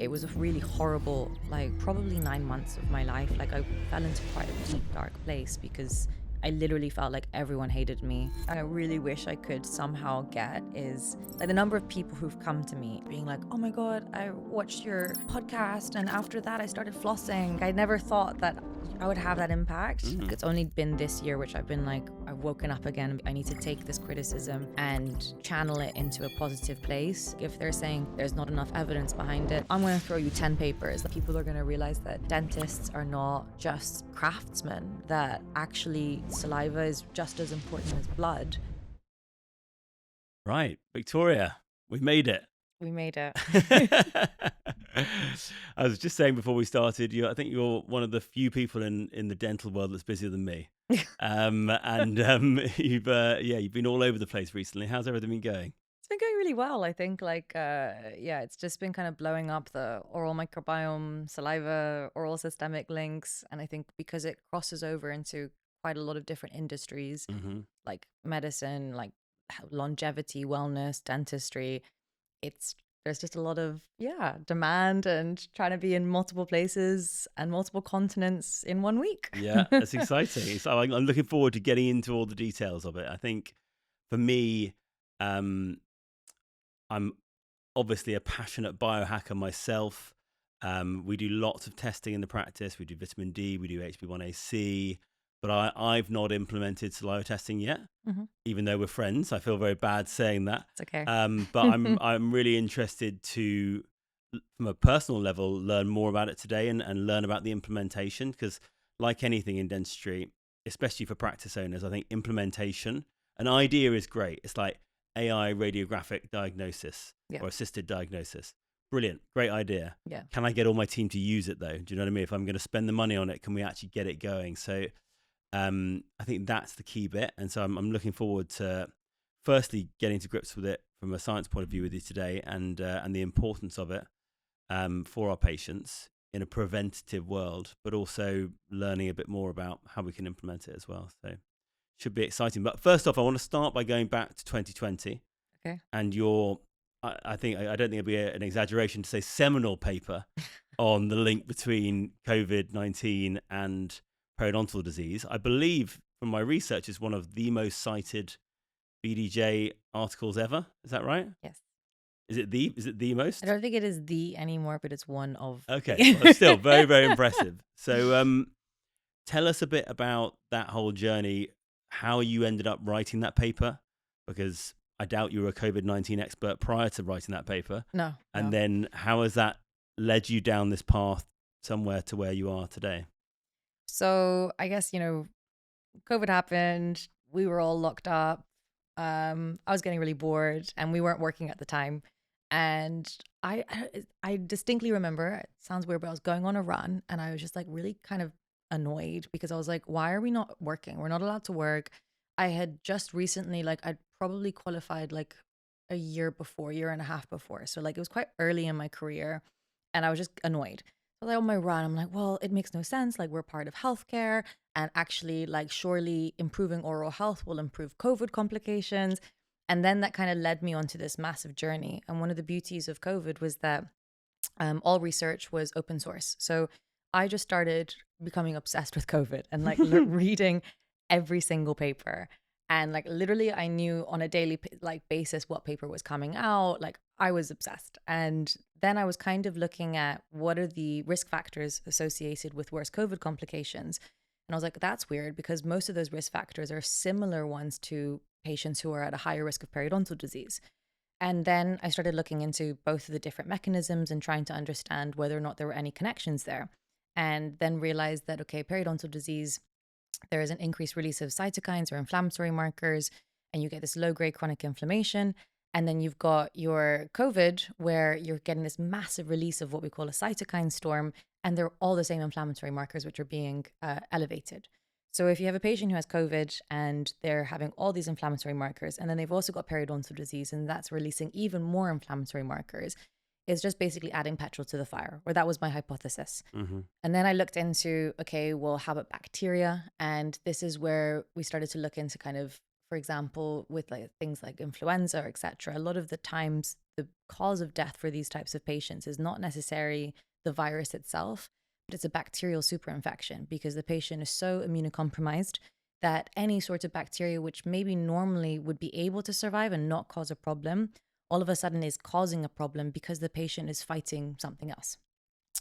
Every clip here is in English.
It was a really horrible, like probably 9 months of my life. Like I fell into quite a deep, dark place because I literally felt like everyone hated me. I really wish I could somehow get is like the number of people who've come to me being like, oh my God, I watched your podcast and after that I started flossing. I never thought that I would have that impact. It's only been this year which I've been like, I've woken up again. I need to take this criticism and channel it into a positive place. If they're saying there's not enough evidence behind it, I'm going to throw you 10 papers. People are going to realize that dentists are not just craftsmen, that actually saliva is just as important as blood. Right, Victoria, we made it. We made it. I was just saying before we started, I think you're one of the few people in the dental world that's busier than me. You've been all over the place recently. How's everything been going? It's been going really well. I think it's just been kind of blowing up the oral microbiome, saliva, oral systemic links. And I think because it crosses over into quite a lot of different industries, like medicine, like longevity, wellness, dentistry, there's just a lot of demand and trying to be in multiple places and multiple continents in 1 week. Yeah, that's exciting. So I'm looking forward to getting into all the details of it. I think for me, I'm obviously a passionate biohacker myself. We do lots of testing in the practice. We do vitamin D, we do HB1AC, but I've not implemented saliva testing yet, even though we're friends. I feel very bad saying that. It's okay. But I'm really interested to, from a personal level, learn more about it today and learn about the implementation, because like anything in dentistry, especially for practice owners, I think implementation, an idea is great. It's like AI radiographic diagnosis or assisted diagnosis. Brilliant. Great idea. Yeah. Can I get all my team to use it though? Do you know what I mean? If I'm going to spend the money on it, can we actually get it going? So I think that's the key bit. And so I'm looking forward to firstly getting to grips with it from a science point of view with you today and the importance of it for our patients in a preventative world, but also learning a bit more about how we can implement it as well. So should be exciting. But first off, I want to start by going back to 2020. Okay. And I don't think it'd be an exaggeration to say seminal paper on the link between COVID-19 and periodontal disease. I believe from my research is one of the most cited BDJ articles ever. Is that right? Yes. Is it the most? I don't think it is the anymore, but it's one of. Okay. Well, still very, very impressive. So tell us a bit about that whole journey, how you ended up writing that paper, because I doubt you were a COVID-19 expert prior to writing that paper. No. And then how has that led you down this path somewhere to where you are today? So I guess, COVID happened. We were all locked up. I was getting really bored and we weren't working at the time. And I distinctly remember, it sounds weird, but I was going on a run and I was just like really kind of annoyed because I was like, why are we not working? We're not allowed to work. I had just recently, I'd probably qualified like a year and a half before. So it was quite early in my career and I was just annoyed. So on my run, I'm like, well, it makes no sense. We're part of healthcare and actually surely improving oral health will improve COVID complications. And then that kind of led me onto this massive journey. And one of the beauties of COVID was that all research was open source. So I just started becoming obsessed with COVID and reading every single paper. And literally I knew on a daily basis what paper was coming out. I was obsessed. And then I was kind of looking at what are the risk factors associated with worse COVID complications. And I was like, that's weird because most of those risk factors are similar ones to patients who are at a higher risk of periodontal disease. And then I started looking into both of the different mechanisms and trying to understand whether or not there were any connections there. And then realized that, okay, periodontal disease, there is an increased release of cytokines or inflammatory markers, and you get this low-grade chronic inflammation. And then you've got your COVID, where you're getting this massive release of what we call a cytokine storm, and they're all the same inflammatory markers which are being elevated. So if you have a patient who has COVID and they're having all these inflammatory markers, and then they've also got periodontal disease, and that's releasing even more inflammatory markers, it's just basically adding petrol to the fire, or that was my hypothesis. And then I looked into, okay, well, how about bacteria? And this is where we started to look into kind of, for example, with things like influenza, etc. A lot of the times the cause of death for these types of patients is not necessarily the virus itself, but it's a bacterial superinfection, because the patient is so immunocompromised that any sort of bacteria which maybe normally would be able to survive and not cause a problem, all of a sudden is causing a problem because the patient is fighting something else.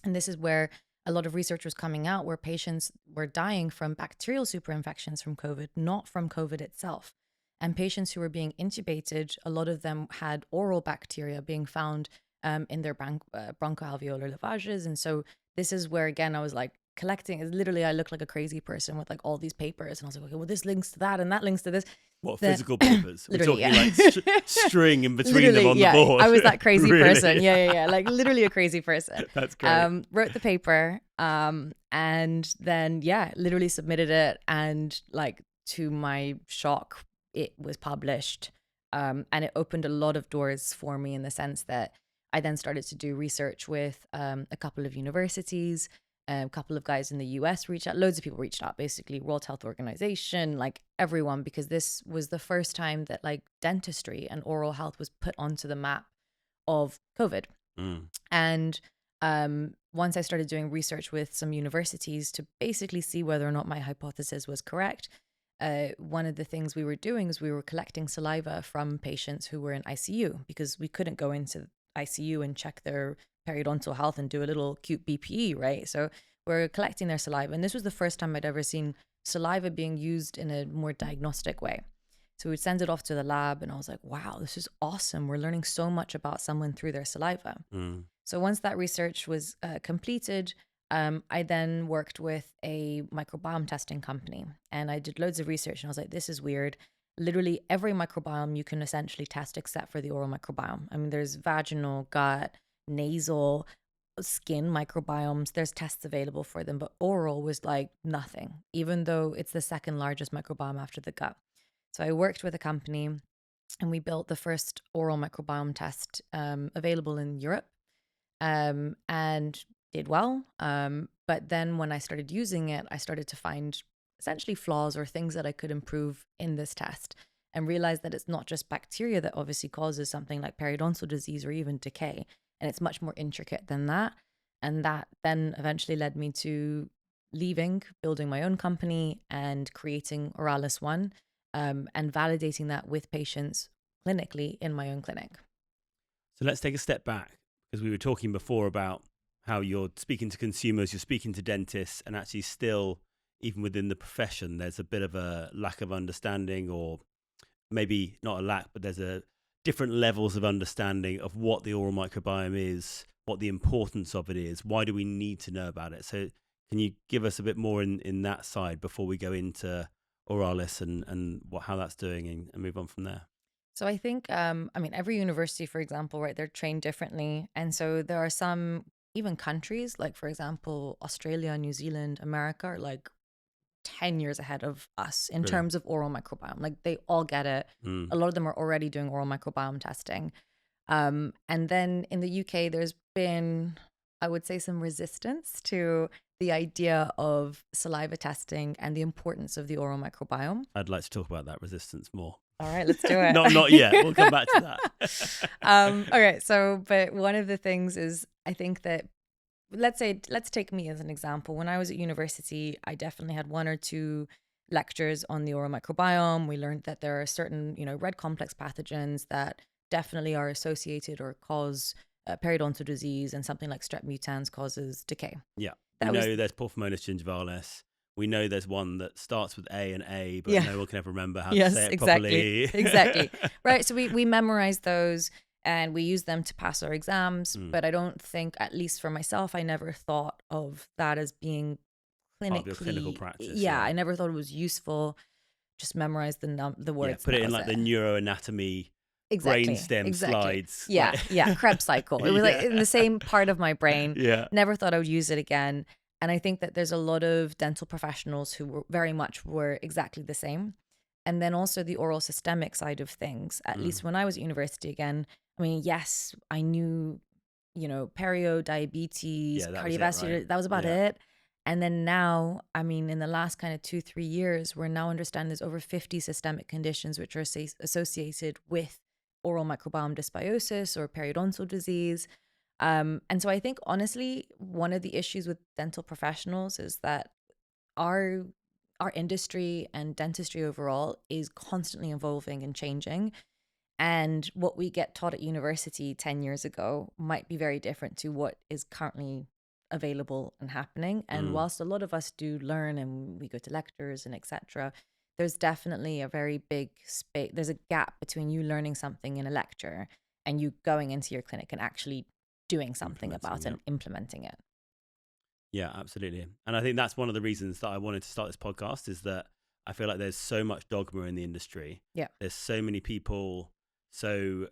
And this is where a lot of research was coming out, where patients were dying from bacterial superinfections from COVID, not from COVID itself. And patients who were being intubated, a lot of them had oral bacteria being found in their bronchoalveolar lavages. And so this is where, again, I was like collecting, literally, I looked like a crazy person with like all these papers. And I was like, okay, well, this links to that and that links to this. What, physical papers? We're talking yeah. like string in between them on the board. I was that crazy Really? person. Yeah. Like literally a crazy person. That's great. Wrote the paper and then, literally submitted it. And like, to my shock, it was published. And it opened a lot of doors for me, in the sense that I then started to do research with a couple of universities. A couple of guys in the US reached out. Loads of people reached out, basically World Health Organization, like everyone, because this was the first time that like dentistry and oral health was put onto the map of COVID. And once I started doing research with some universities to basically see whether or not my hypothesis was correct, one of the things we were doing is we were collecting saliva from patients who were in ICU, because we couldn't go into ICU and check their periodontal health and do a little cute BPE, right? So we're collecting their saliva. And this was the first time I'd ever seen saliva being used in a more diagnostic way. So we'd send it off to the lab, and I was like, wow, this is awesome. We're learning so much about someone through their saliva. So once that research was completed, I then worked with a microbiome testing company, and I did loads of research, and I was like, this is weird. Literally every microbiome you can essentially test except for the oral microbiome. I mean, there's vaginal, gut, nasal, skin microbiomes. There's tests available for them, but oral was like nothing, even though it's the second largest microbiome after the gut. So I worked with a company, and we built the first oral microbiome test available in Europe, and did well. But then when I started using it, I started to find essentially flaws or things that I could improve in this test, and realized that it's not just bacteria that obviously causes something like periodontal disease or even decay. And it's much more intricate than that. And that then eventually led me to leaving, building my own company, and creating Oralis One, and validating that with patients clinically in my own clinic. So let's take a step back, because we were talking before about how you're speaking to consumers, you're speaking to dentists, and actually still, even within the profession, there's a bit of a lack of understanding, or maybe not a lack, but there's a different levels of understanding of what the oral microbiome is, what the importance of it is, why do we need to know about it? So can you give us a bit more in that side before we go into Oralis and how that's doing, and move on from there? So I think, every university, for example, right, they're trained differently. And so there are some, even countries, like, for example, Australia, New Zealand, America, are like 10 years ahead of us in terms of oral microbiome. Like, they all get it. A lot of them are already doing oral microbiome testing. And then in the UK, there's been, I would say, some resistance to the idea of saliva testing and the importance of the oral microbiome. I'd like to talk about that resistance more. All right, let's do it. Not yet. We'll come back to that. Okay, so, but one of the things is, I think that, let's take me as an example. When I was at university, I definitely had one or two lectures on the oral microbiome. We learned that there are certain, red complex pathogens that definitely are associated or cause periodontal disease, and something like strep mutans causes decay. Yeah, we know there's Porphyromonas gingivalis. We know there's one that starts with A, but no one can ever remember how to say it properly. Exactly. Right. So we memorize those and we use them to pass our exams. But I don't think, at least for myself, I never thought of that as being clinically. Part of your clinical practice. Yeah, I never thought it was useful. Just memorize the words. Yeah, put it in like the neuroanatomy brainstem slides. Yeah, Krebs cycle. It was like in the same part of my brain. Yeah. Never thought I would use it again. And I think that there's a lot of dental professionals who were exactly the same. And then also the oral systemic side of things, at least when I was at university again, I mean, yes, I knew, perio, diabetes, cardiovascular, right? That was about it. And then now, I mean, in the last kind of 2-3 years, we're now understanding there's over 50 systemic conditions which are associated with oral microbiome dysbiosis or periodontal disease. And so I think honestly, one of the issues with dental professionals is that our our industry and dentistry overall is constantly evolving and changing. And what we get taught at university 10 years ago might be very different to what is currently available and happening. And Mm, whilst a lot of us do learn and we go to lectures and etc., there's definitely a very big space. There's a gap between you learning something in a lecture and you going into your clinic and actually doing something implementing, about it yeah. and implementing it. Yeah, absolutely. And I think that's one of the reasons that I wanted to start this podcast is that I feel like there's so much dogma in the industry. Yeah. There's so many people so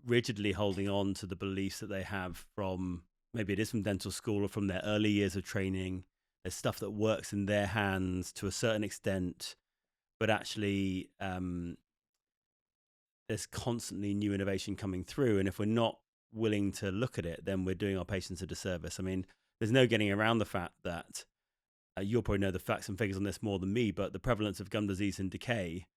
rigidly holding on to the beliefs that they have from maybe it is from dental school or from their early years of training. There's stuff that works in their hands to a certain extent, but actually there's constantly new innovation coming through. And if we're not willing to look at it, then we're doing our patients a disservice. I mean, there's no getting around the fact that you'll probably know the facts and figures on this more than me, but the prevalence of gum disease and decay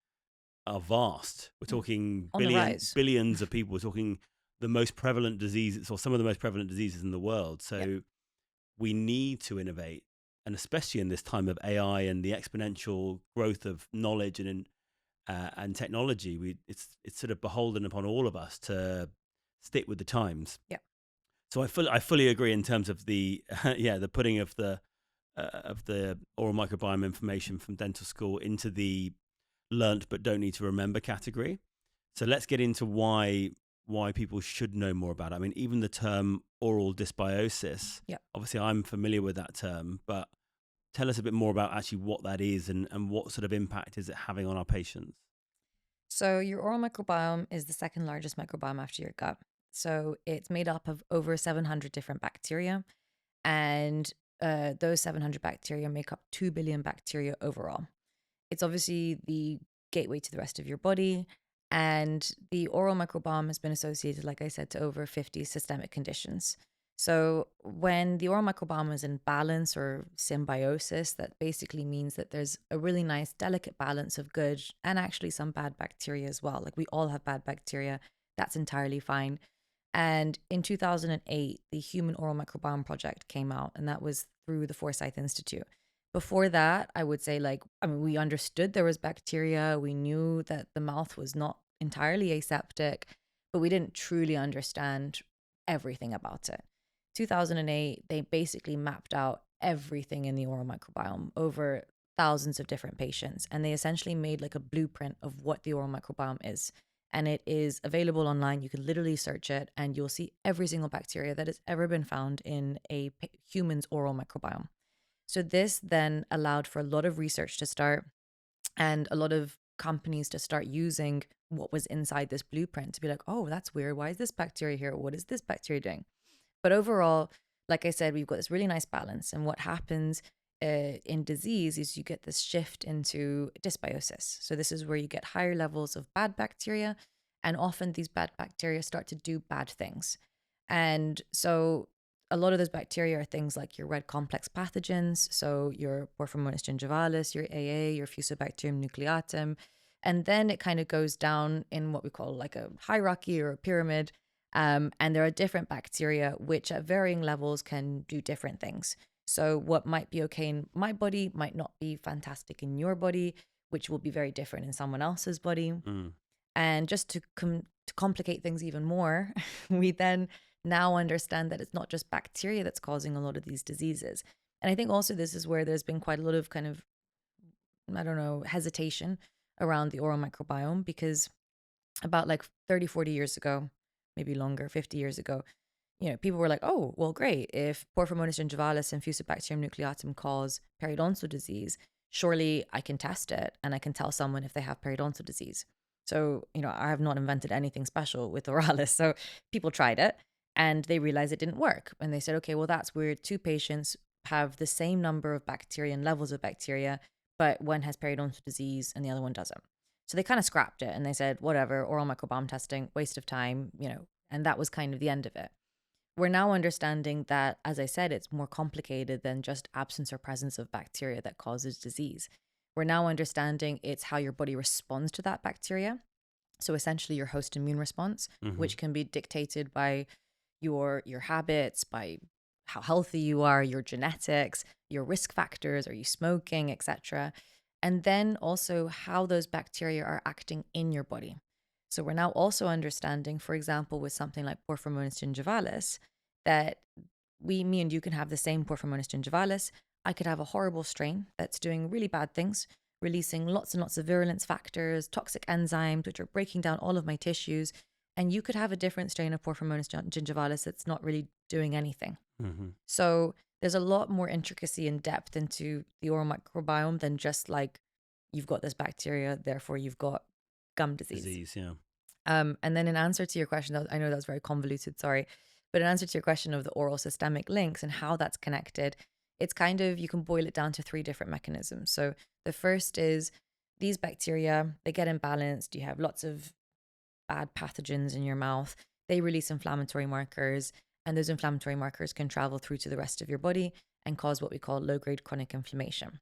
are vast. We're Mm. talking On the rise. billions of people. We're talking the most prevalent diseases or some of the most prevalent diseases in the world. Yeah. So we need to innovate. And especially in this time of AI and the exponential growth of knowledge and technology, it's sort of beholden upon all of us to stick with the times. Yeah. So I fully agree in terms of the the putting of the oral microbiome information from dental school into the learnt but don't need to remember category. So let's get into why people should know more about it. I mean, even the term oral dysbiosis. Yeah. Obviously, I'm familiar with that term, but tell us a bit more about actually what that is and what sort of impact is it having on our patients. So your oral microbiome is the second largest microbiome after your gut. So it's made up of over 700 different bacteria, and those 700 bacteria make up 2 billion bacteria overall. It's obviously the gateway to the rest of your body, and the oral microbiome has been associated, like I said, to over 50 systemic conditions. So when the oral microbiome is in balance or symbiosis, that basically means that there's a really nice, delicate balance of good and actually some bad bacteria as well. Like we all have bad bacteria. That's entirely fine. And in 2008, the Human Oral Microbiome Project came out, and that was through the Forsyth Institute. Before that, I would say, we understood there was bacteria. We knew that the mouth was not entirely aseptic, but we didn't truly understand everything about it. 2008, they basically mapped out everything in the oral microbiome over thousands of different patients, and they essentially made like a blueprint of what the oral microbiome is. And it is available online. You can literally search it and you'll see every single bacteria that has ever been found in a human's oral microbiome. So this then allowed for a lot of research to start and a lot of companies to start using what was inside this blueprint to be like, oh, that's weird. Why is this bacteria here? What is this bacteria doing? But overall, like I said, we've got this really nice balance. And what happens in disease is you get this shift into dysbiosis. So this is where you get higher levels of bad bacteria. And often these bad bacteria start to do bad things. And so a lot of those bacteria are things like your red complex pathogens. So your Porphyromonas gingivalis, your AA, your Fusobacterium nucleatum. And then it kind of goes down in what we call like a hierarchy or a pyramid. And there are different bacteria which at varying levels can do different things. So what might be okay in my body might not be fantastic in your body, which will be very different in someone else's body. Mm. And just to complicate things even more, we then now understand that it's not just bacteria that's causing a lot of these diseases. And I think also this is where there's been quite a lot of kind of, I don't know, hesitation around the oral microbiome, because about like 30, 40 years ago, maybe longer, 50 years ago, people were like, oh, well, great. If Porphyromonas gingivalis and Fusobacterium nucleatum cause periodontal disease, surely I can test it and I can tell someone if they have periodontal disease. So, I have not invented anything special with Oralis. So people tried it and they realized it didn't work. And they said, okay, well, that's weird. Two patients have the same number of bacteria and levels of bacteria, but one has periodontal disease and the other one doesn't. So they kind of scrapped it and they said, whatever, oral microbiome testing, waste of time, and that was kind of the end of it. We're now understanding that, as I said, it's more complicated than just absence or presence of bacteria that causes disease. We're now understanding it's how your body responds to that bacteria. So essentially your host immune response, Mm-hmm. which can be dictated by your habits, by how healthy you are, your genetics, your risk factors, are you smoking, etc. And then also how those bacteria are acting in your body. So we're now also understanding, for example, with something like Porphyromonas gingivalis, that me and you can have the same Porphyromonas gingivalis. I could have a horrible strain that's doing really bad things, releasing lots and lots of virulence factors, toxic enzymes, which are breaking down all of my tissues. And you could have a different strain of Porphyromonas gingivalis that's not really doing anything. Mm-hmm. So there's a lot more intricacy and depth into the oral microbiome than just like you've got this bacteria, therefore you've got gum disease. Yeah. And then in answer to your question, I know that was very convoluted, sorry, but in answer to your question of the oral systemic links and how that's connected, it's kind of, you can boil it down to 3 different mechanisms. So the first is these bacteria, they get imbalanced. You have lots of bad pathogens in your mouth. They release inflammatory markers, and those inflammatory markers can travel through to the rest of your body and cause what we call low-grade chronic inflammation.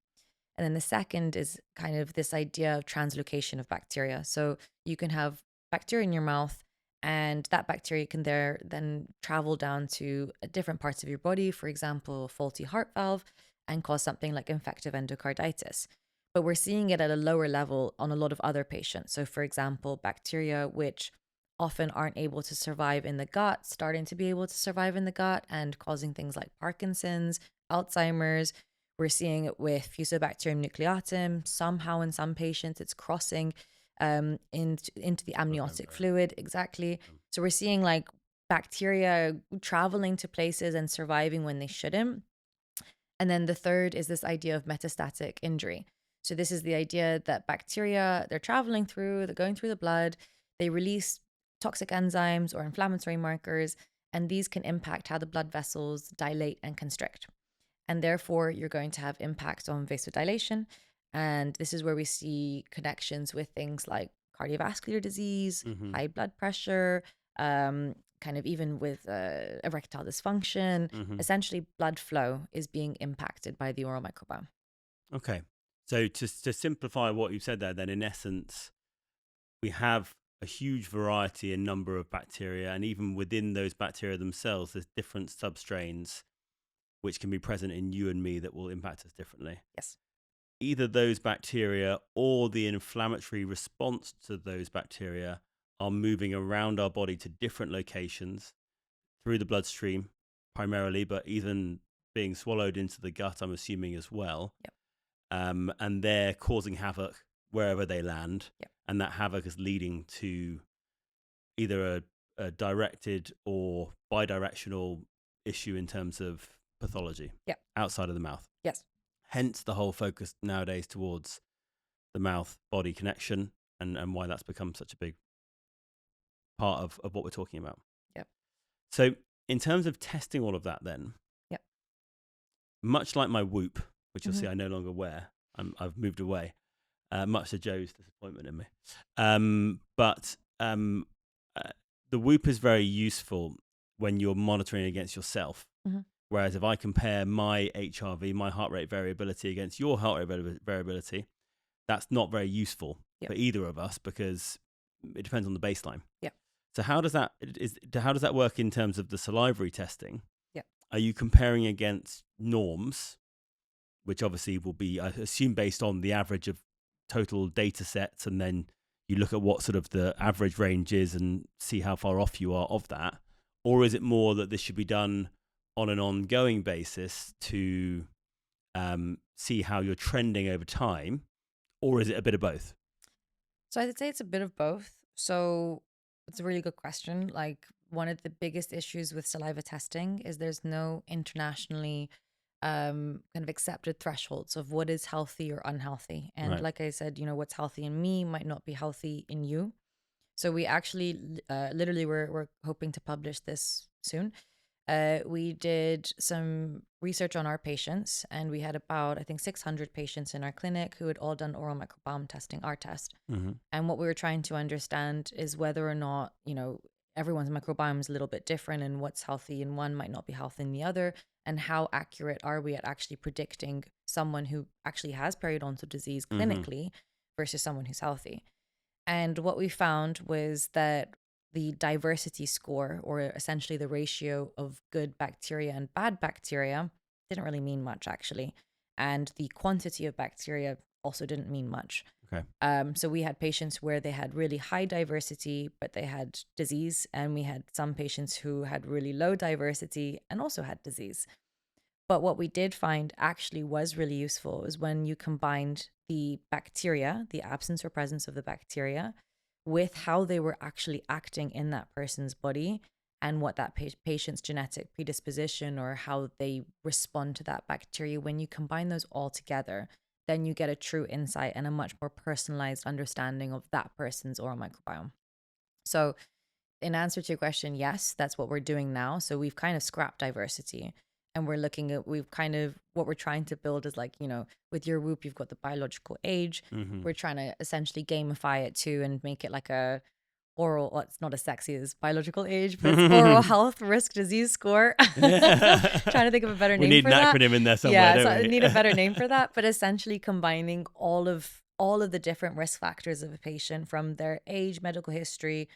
And then the second is kind of this idea of translocation of bacteria. So you can have bacteria in your mouth, and that bacteria can then travel down to different parts of your body, for example, a faulty heart valve, and cause something like infective endocarditis. But we're seeing it at a lower level on a lot of other patients. So, for example, bacteria which often aren't able to survive in the gut, starting to be able to survive in the gut and causing things like Parkinson's, Alzheimer's. We're seeing it with Fusobacterium nucleatum. Somehow in some patients, it's crossing into the amniotic fluid. Exactly. So we're seeing like bacteria traveling to places and surviving when they shouldn't. And then the third is this idea of metastatic injury. So this is the idea that bacteria, they're traveling through, they're going through the blood, they release toxic enzymes or inflammatory markers, and these can impact how the blood vessels dilate and constrict. And therefore, you're going to have impact on vasodilation. And this is where we see connections with things like cardiovascular disease, Mm-hmm. high blood pressure, kind of even with erectile dysfunction. Mm-hmm. Essentially, blood flow is being impacted by the oral microbiome. Okay. So to simplify what you said there, then in essence, we have a huge variety and number of bacteria, and even within those bacteria themselves, there's different substrains which can be present in you and me that will impact us differently. Yes. Either those bacteria or the inflammatory response to those bacteria are moving around our body to different locations through the bloodstream primarily, but even being swallowed into the gut, I'm assuming as well. Yep. And they're causing havoc wherever they land. Yep. And that havoc is leading to either a directed or bidirectional issue in terms of pathology outside of the mouth. Yes. Hence the whole focus nowadays towards the mouth-body connection and why that's become such a big part of what we're talking about. Yep. So in terms of testing all of that then, much like my Whoop, which you'll see I no longer wear, I've moved away, much to Joe's disappointment in me. But the Whoop is very useful when you're monitoring against yourself. Mm-hmm. Whereas if I compare my HRV, my heart rate variability against your heart rate variability, that's not very useful for either of us because it depends on the baseline. Yeah. So how does that work in terms of the salivary testing? Yeah. Are you comparing against norms, which obviously will be, I assume, based on the average of total data sets, and then you look at what sort of the average range is and see how far off you are of that? Or is it more that this should be done on an ongoing basis to see how you're trending over time, or is it a bit of both? So I'd say it's a bit of both. So it's a really good question. Like one of the biggest issues with saliva testing is there's no internationally kind of accepted thresholds of what is healthy or unhealthy. And Right. like I said, what's healthy in me might not be healthy in you. So we actually literally we're hoping to publish this soon. We did some research on our patients, and we had about, I think, 600 patients in our clinic who had all done oral microbiome testing, our test. Mm-hmm. And what we were trying to understand is whether or not, everyone's microbiome is a little bit different, and what's healthy in one might not be healthy in the other, and how accurate are we at actually predicting someone who actually has periodontal disease clinically versus someone who's healthy. And what we found was that the diversity score, or essentially the ratio of good bacteria and bad bacteria, didn't really mean much actually. And the quantity of bacteria also didn't mean much. Okay. So we had patients where they had really high diversity, but they had disease. And we had some patients who had really low diversity and also had disease. But what we did find actually was really useful is when you combined the bacteria, the absence or presence of the bacteria, with how they were actually acting in that person's body and what that patient's genetic predisposition or how they respond to that bacteria. When you combine those all together, then you get a true insight and a much more personalized understanding of that person's oral microbiome. So, in answer to your question, yes, that's what we're doing now. So we've kind of scrapped diversity and we're looking at, what we're trying to build is like, with your Whoop, you've got the biological age. Mm-hmm. We're trying to essentially gamify it too and make it like a oral, well, it's not as sexy as biological age, but it's oral health risk disease score. Trying to think of a better name for that. We need an acronym in there somewhere, Yeah, don't so I we? need a better name for that, but essentially combining all of the different risk factors of a patient from their age, medical history,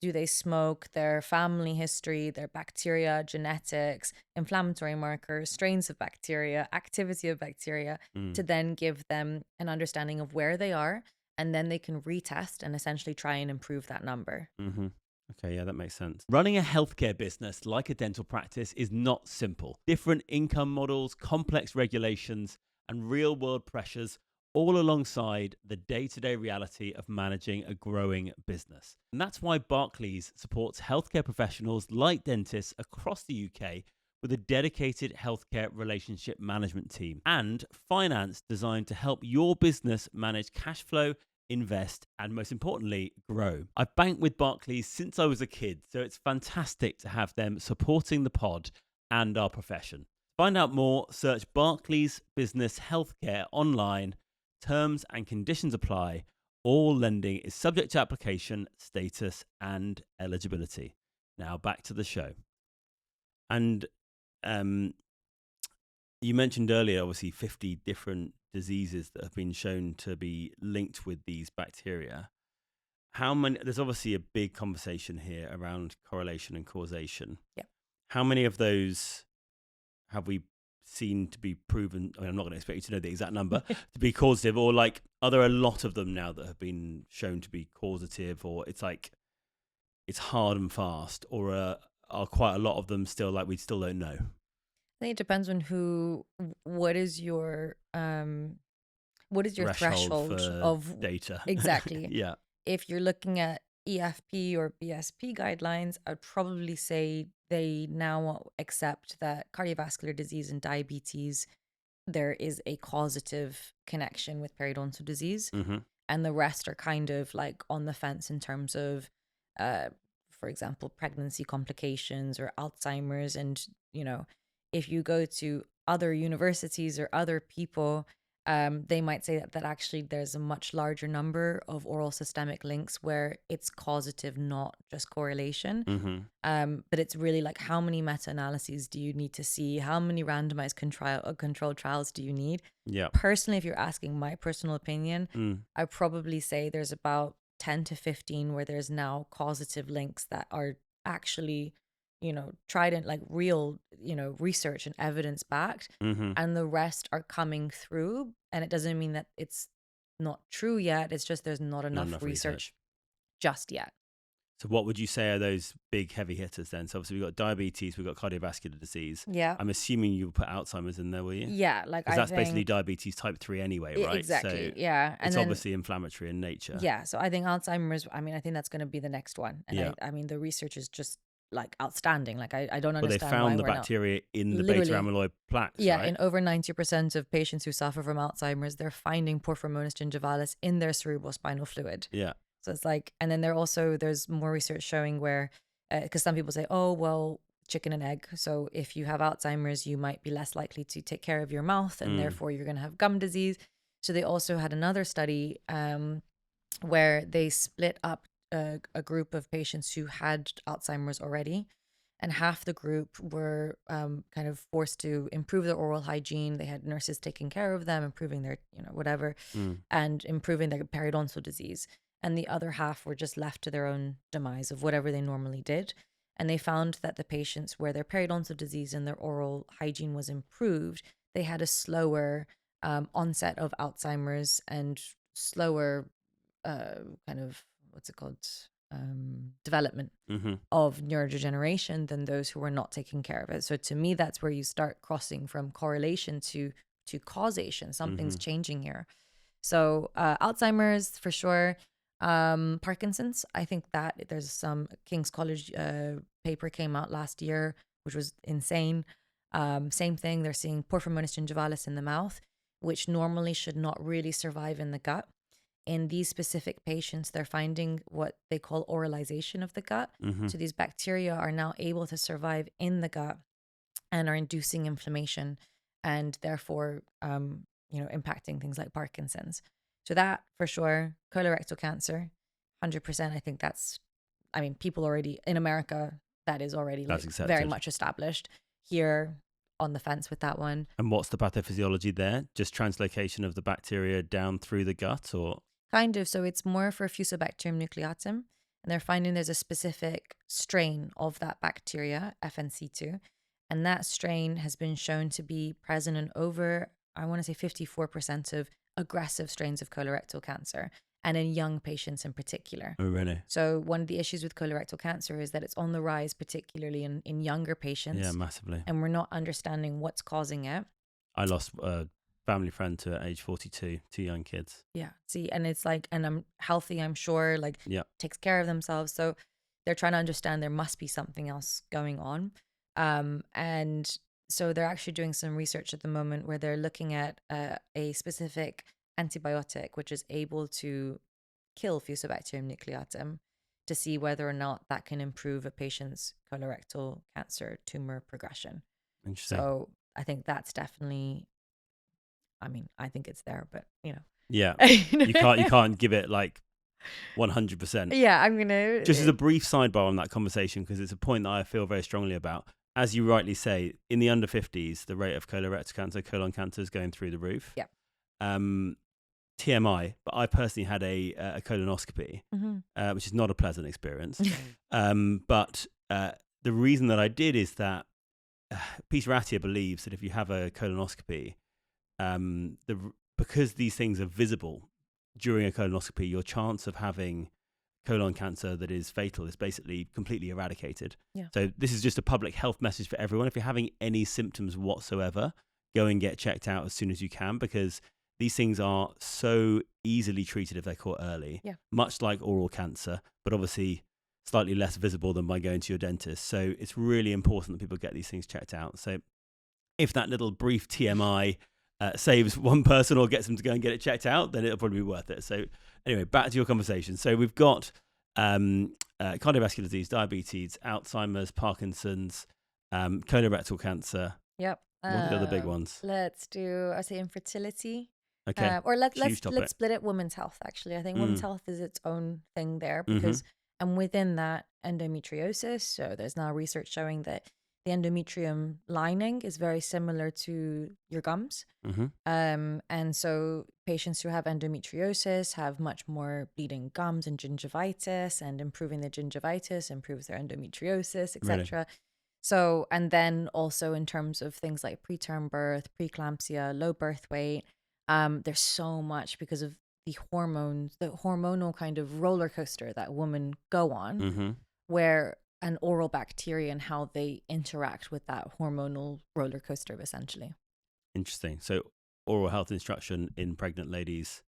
do they smoke, their family history, their bacteria, genetics, inflammatory markers, strains of bacteria, activity of bacteria, to then give them an understanding of where they are, and then they can retest and essentially try and improve that number. Mm-hmm. Okay, yeah, that makes sense. Running a healthcare business like a dental practice is not simple. Different income models, complex regulations, and real-world pressures all alongside the day-to-day reality of managing a growing business. And that's why Barclays supports healthcare professionals like dentists across the UK with a dedicated healthcare relationship management team and finance designed to help your business manage cash flow, invest, and most importantly, grow. I've banked with Barclays since I was a kid, so it's fantastic to have them supporting the pod and our profession. To find out more, search Barclays Business Healthcare online. Terms and conditions apply. All lending is subject to application, status, and eligibility. Now back to the show. And you mentioned earlier, obviously, 50 different diseases that have been shown to be linked with these bacteria. How many? There's obviously a big conversation here around correlation and causation. Yeah. How many of those have we seen to be proven? I mean, I'm not going to expect you to know the exact number to be causative, or like, are there a lot of them now that have been shown to be causative, or it's like it's hard and fast, or are quite a lot of them still like we still don't know? I think it depends on what is your threshold for of data. Exactly. Yeah. If you're looking at EFP or BSP guidelines, I'd probably say they now accept that cardiovascular disease and diabetes, there is a causative connection with periodontal disease. Mm-hmm. And the rest are kind of like on the fence in terms of, for example, pregnancy complications or Alzheimer's. And, if you go to other universities or other people, they might say that actually there's a much larger number of oral systemic links where it's causative, not just correlation. Mm-hmm. But it's really like, how many meta-analyses do you need to see? How many randomized controlled trials do you need? Yeah. Personally, if you're asking my personal opinion, I'd probably say there's about 10 to 15 where there's now causative links that are actually, tried and like real, research and evidence backed. Mm-hmm. And the rest are coming through. And it doesn't mean that it's not true yet. It's just there's not enough research just yet. So what would you say are those big heavy hitters then? So obviously we've got diabetes, we've got cardiovascular disease. Yeah. I'm assuming you put Alzheimer's in there, will you? Yeah. Like, because that's basically diabetes type 3 anyway, right? Exactly. So yeah. And it's obviously inflammatory in nature. Yeah. So I think Alzheimer's, I think that's going to be the next one. And yeah. I mean, the research is just like outstanding. Like I don't understand. Well, they found the bacteria in the beta amyloid plaques. Yeah, right? In over 90% of patients who suffer from Alzheimer's, they're finding Porphyromonas gingivalis in their cerebrospinal fluid. Yeah. So it's like, and then there's more research showing where, because some people say, oh, well, chicken and egg. So if you have Alzheimer's, you might be less likely to take care of your mouth and therefore you're going to have gum disease. So they also had another study where they split up a group of patients who had Alzheimer's already, and half the group were kind of forced to improve their oral hygiene. They had nurses taking care of them, improving their, whatever, and improving their periodontal disease. and the other half were just left to their own demise of whatever they normally did. And they found that the patients where their periodontal disease and their oral hygiene was improved, they had a slower onset of Alzheimer's and slower kind of, what's it called, development of neurodegeneration than those who were not taking care of it. So to me, that's where you start crossing from correlation to causation. Something's changing here. So Alzheimer's for sure. Parkinson's, I think that there's some King's College paper came out last year, which was insane. Same thing, they're seeing Porphyromonas gingivalis in the mouth, which normally should not really survive in the gut. In these specific patients, they're finding what they call oralization of the gut. So these bacteria are now able to survive in the gut and are inducing inflammation and therefore, impacting things like Parkinson's. So that for sure, colorectal cancer, 100%. I think people already in America, that is already like very much established. Here, on the fence with that one. And what's the pathophysiology there? Just translocation of the bacteria down through the gut, or? Kind of. So it's more for Fusobacterium nucleatum. And they're finding there's a specific strain of that bacteria, FNC2. And that strain has been shown to be present in over, I want to say 54% of aggressive strains of colorectal cancer, and in young patients in particular. Oh, really? So one of the issues with colorectal cancer is that it's on the rise, particularly in younger patients. Yeah, massively. And we're not understanding what's causing it. I lost a family friend to age 42, 2 young kids. Yeah. See, and it's like, and I'm healthy, I'm sure, like takes care of themselves. So they're trying to understand there must be something else going on. And so they're actually doing some research at the moment where they're looking at a specific antibiotic which is able to kill Fusobacterium nucleatum to see whether or not that can improve a patient's colorectal cancer tumor progression. Interesting. So I think that's definitely, I think it's there, but Yeah, you can't give it like 100%. Yeah, I'm gonna just as a brief sidebar on that conversation, because it's a point that I feel very strongly about. As you rightly say, in the under 50s, the rate of colorectal cancer, colon cancer is going through the roof. Yeah. TMI, but I personally had a colonoscopy, which is not a pleasant experience. But the reason that I did is that Peter Attia believes that if you have a colonoscopy, because these things are visible during a colonoscopy, your chance of having colon cancer that is fatal is basically completely eradicated. Yeah. So this is just a public health message for everyone. If you're having any symptoms whatsoever, go and get checked out as soon as you can, because these things are so easily treated if they're caught early, much like oral cancer, but obviously slightly less visible than by going to your dentist. So it's really important that people get these things checked out. So if that little brief TMI saves one person or gets them to go and get it checked out, then it'll probably be worth it. So anyway, back to your conversation. So we've got cardiovascular disease, diabetes, Alzheimer's, Parkinson's, colorectal cancer. Yep. What are the other big ones? Let's do, I say infertility. Okay. Or let's split it. Women's health. Actually, I think women's health is its own thing there because, and within that, endometriosis. So there's now research showing that the endometrium lining is very similar to your gums. And so patients who have endometriosis have much more bleeding gums and gingivitis, and improving the gingivitis improves their endometriosis, etc. Really? So, and then also in terms of things like preterm birth, preeclampsia, low birth weight, there's so much because of the hormones, the hormonal kind of roller coaster that women go on, where an oral bacteria and how they interact with that hormonal roller coaster, essentially. Interesting. So oral health instruction in pregnant ladies,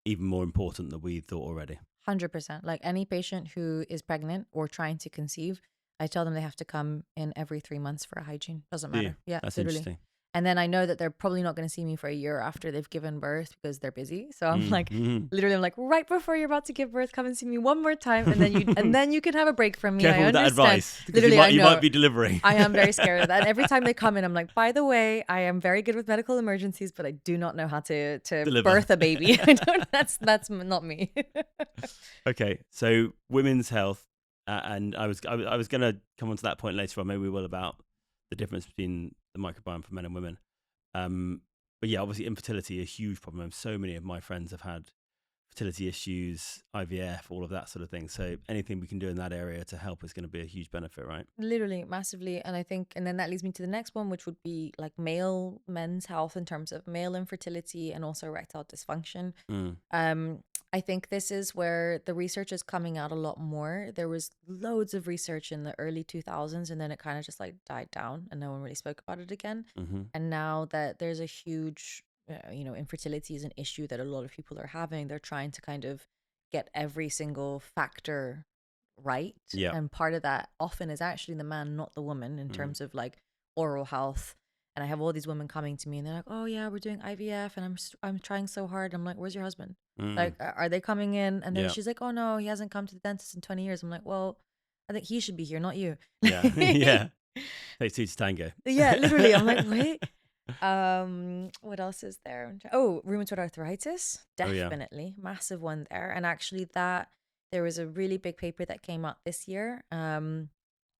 even more important than we thought already. 100%. Like any patient who is pregnant or trying to conceive, I tell them they have to come in every 3 months for a hygiene. Doesn't matter. Yeah, that's literally. Interesting. And then I know that they're probably not going to see me for a year after they've given birth because they're busy. So I'm literally, I'm like, right before you're about to give birth, come and see me one more time, and then you can have a break from me. Careful I with that advice. Literally, you might be delivering. I am very scared of that. And every time they come in, I'm like, by the way, I am very good with medical emergencies, but I do not know how to birth a baby. That's not me. Okay, so women's health, and I was going to come on to that point later on. Maybe we will, about the difference between the microbiome for men and women. But yeah, obviously infertility, a huge problem. So many of my friends have had fertility issues, IVF, all of that sort of thing. So anything we can do in that area to help is going to be a huge benefit, right? Literally, massively. And I think, and then that leads me to the next one, which would be like men's health in terms of male infertility and also erectile dysfunction. I think this is where the research is coming out a lot more. There was loads of research in the early 2000s, and then it kind of just like died down and no one really spoke about it again. And now that there's a huge, infertility is an issue that a lot of people are having, they're trying to kind of get every single factor right. Yeah. And part of that often is actually the man, not the woman, in terms of like oral health. And I have all these women coming to me and they're like, oh yeah, we're doing IVF and I'm trying so hard. I'm like, where's your husband? Like, are they coming in? And then she's like, oh no, he hasn't come to the dentist in 20 years. I'm like, well, I think he should be here, not you. Yeah. Yeah. Takes two to tango. Yeah, literally. I'm like, wait. What else is there? Oh, rheumatoid arthritis. Definitely. Massive one there. And actually there was a really big paper that came out this year,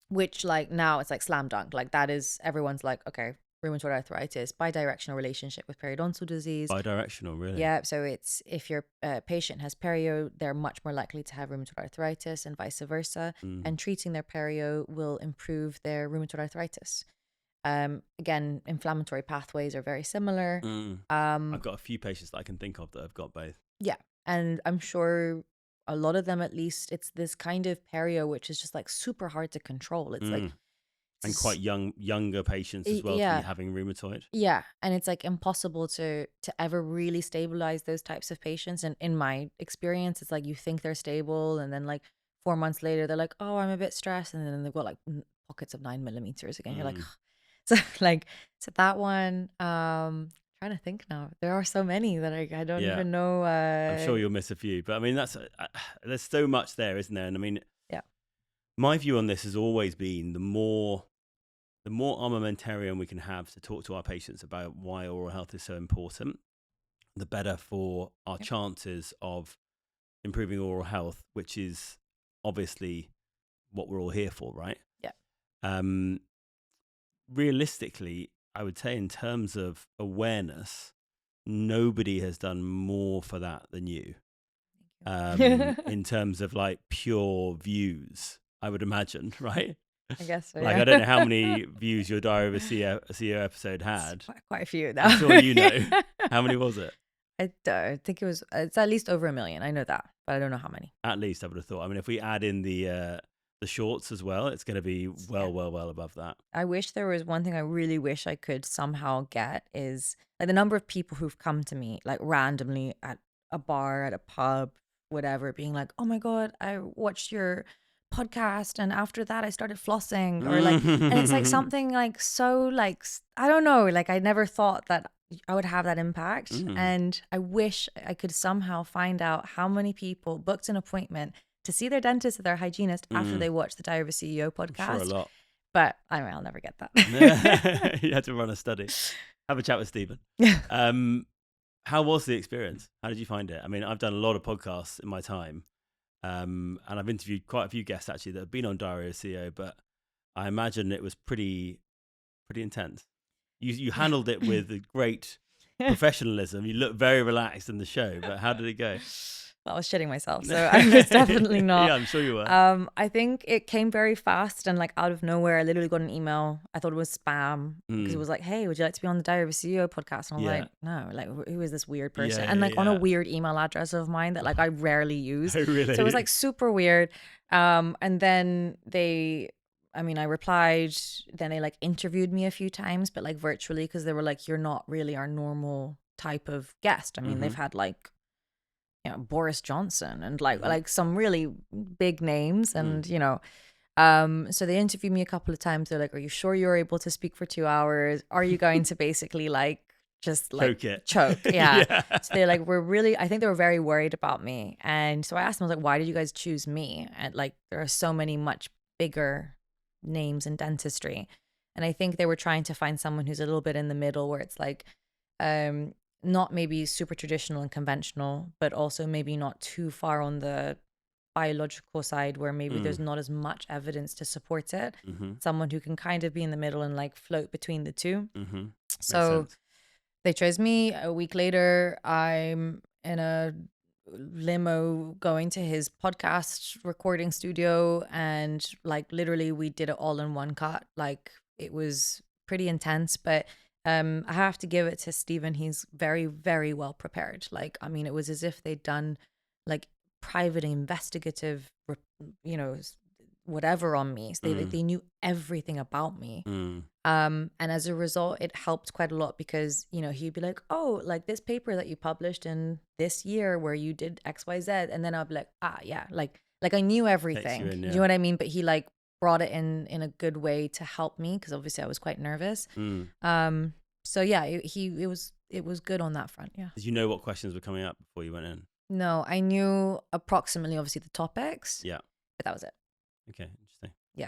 which like now it's like slam dunk. Like that is, everyone's like, okay, rheumatoid arthritis, bidirectional relationship with periodontal disease. Bidirectional, really? Yeah. So it's, if your patient has perio, they're much more likely to have rheumatoid arthritis and vice versa. And treating their perio will improve their rheumatoid arthritis. Again, inflammatory pathways are very similar. I've got a few patients that I can think of that have got both. Yeah. And I'm sure a lot of them, at least, it's this kind of perio which is just like super hard to control. It's like, and quite younger patients as well to be having rheumatoid. Yeah. And it's like impossible to ever really stabilize those types of patients. And in my experience, it's like you think they're stable and then like 4 months later they're like, oh, I'm a bit stressed, and then they've got like pockets of 9mm again. You're like, so that one, trying to think now. There are so many that I don't even know. I'm sure you'll miss a few, but I mean, there's so much there, isn't there? And I mean, my view on this has always been the more armamentarium we can have to talk to our patients about why oral health is so important, the better for our chances of improving oral health, which is obviously what we're all here for, right? Yeah. Realistically, I would say in terms of awareness, nobody has done more for that than you. In terms of like pure views, I would imagine, right? I guess so. Like, I don't know how many views your Diary of a CEO episode had. Quite a few, though. I'm sure you know. How many was it? I think it's at least over 1 million. I know that, but I don't know how many. At least, I would have thought. I mean, if we add in the shorts as well, it's going to be well above that. I wish there was one thing I really wish I could somehow get is like the number of people who've come to me like randomly at a bar, at a pub, whatever, being like, oh my God, I watched your podcast and after that I started flossing, or like, and it's like something like so like, I don't know, like I never thought that I would have that impact. And I wish I could somehow find out how many people booked an appointment to see their dentist or their hygienist after they watched the Diary of a CEO podcast. I'm sure a lot. But anyway, I'll never get that. You had to run a study. Have a chat with Stephen. How was the experience? How did you find it? I mean, I've done a lot of podcasts in my time. And I've interviewed quite a few guests actually that have been on Diary of a CEO, but I imagine it was pretty intense. You handled it with great professionalism. You looked very relaxed in the show, but how did it go? Well, I was shitting myself, so I was definitely not. Yeah, I'm sure you were. I think it came very fast and like out of nowhere. I literally got an email. I thought it was spam because it was like, hey, would you like to be on the Diary of a CEO podcast? And I'm like, no, like who is this weird person? And like on a weird email address of mine that like I rarely use. Oh, really? So it was like super weird. And then I replied, then they like interviewed me a few times, but like virtually, because they were like, you're not really our normal type of guest. I mean, they've had like, Boris Johnson and like some really big names and, so they interviewed me a couple of times. They're like, are you sure you're able to speak for 2 hours? Are you going to basically like just like choke? Yeah. So they're like, I think they were very worried about me. And so I asked them, I was like, why did you guys choose me? And like, there are so many much bigger names in dentistry. And I think they were trying to find someone who's a little bit in the middle where it's like, not maybe super traditional and conventional, but also maybe not too far on the biological side where maybe there's not as much evidence to support it. Someone who can kind of be in the middle and like float between the two. So they chose me. A week later, I'm in a limo going to his podcast recording studio, and like literally we did it all in one cut. Like it was pretty intense, but I have to give it to Stephen. He's very, very well prepared. Like, I mean, it was as if they'd done like private investigative, you know, whatever on me. So they knew everything about me. And as a result, it helped quite a lot because, you know, he'd be like, oh, like this paper that you published in this year where you did XYZ. And then I'd be like, ah, yeah, like I knew everything. In, Do you know what I mean? But he like brought it in a good way to help me because obviously I was quite nervous. So yeah, it was good on that front. Yeah. Did you know what questions were coming up before you went in? No, I knew approximately obviously the topics. Yeah. But that was it. Okay, interesting. Yeah.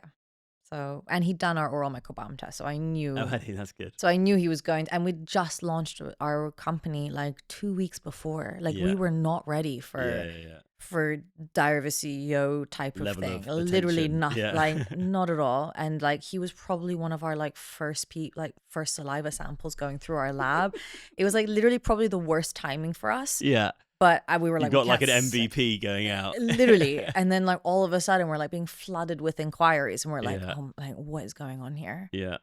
So, and he'd done our oral microbiome test, so I knew. Oh, hey, that's good. So I knew he was going, and we just launched our company like 2 weeks before. Like we were not ready for Diary of a CEO type of thing. Literally nothing, like not at all. And like he was probably one of our like first saliva samples going through our lab. It was like literally probably the worst timing for us. Yeah. But we were like, you got like an MVP going out, literally, and then like all of a sudden we're like being flooded with inquiries, and we're like, oh, like what is going on here? Yeah,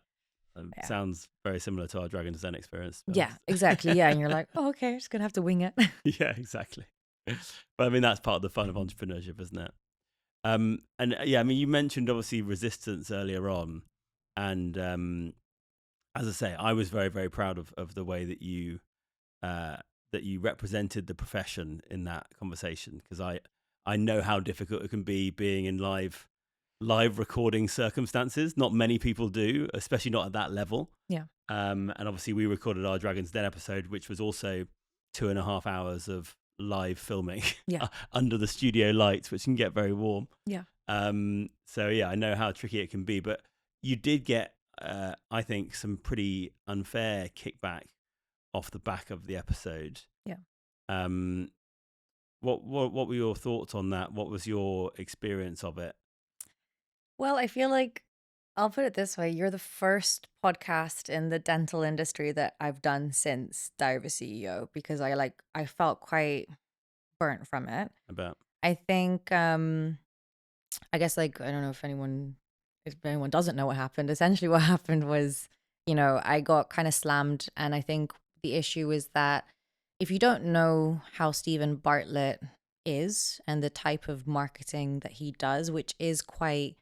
sounds very similar to our Dragon's Den experience. Yeah, exactly. Yeah, and you're like, oh, okay, just gonna have to wing it. Yeah, exactly. But I mean, that's part of the fun of entrepreneurship, isn't it? And yeah, I mean, you mentioned obviously resistance earlier on, and as I say, I was very, very proud of the way that you represented the profession in that conversation, because I know how difficult it can be being in live recording circumstances. Not many people do, especially not at that level. Yeah. And obviously we recorded our Dragon's Den episode, which was also 2.5 hours of live filming under the studio lights, which can get very warm. Yeah. So yeah, I know how tricky it can be, but you did get, I think, some pretty unfair kickback off the back of the episode. Yeah. What were your thoughts on that? What was your experience of it? Well, I feel like, I'll put it this way, you're the first podcast in the dental industry that I've done since Diary of a CEO, because I felt quite burnt from it. I think I guess like I don't know if anyone doesn't know what happened. Essentially what happened was, you know, I got kind of slammed, and I think the issue is that if you don't know how Stephen Bartlett is and the type of marketing that he does, which is quite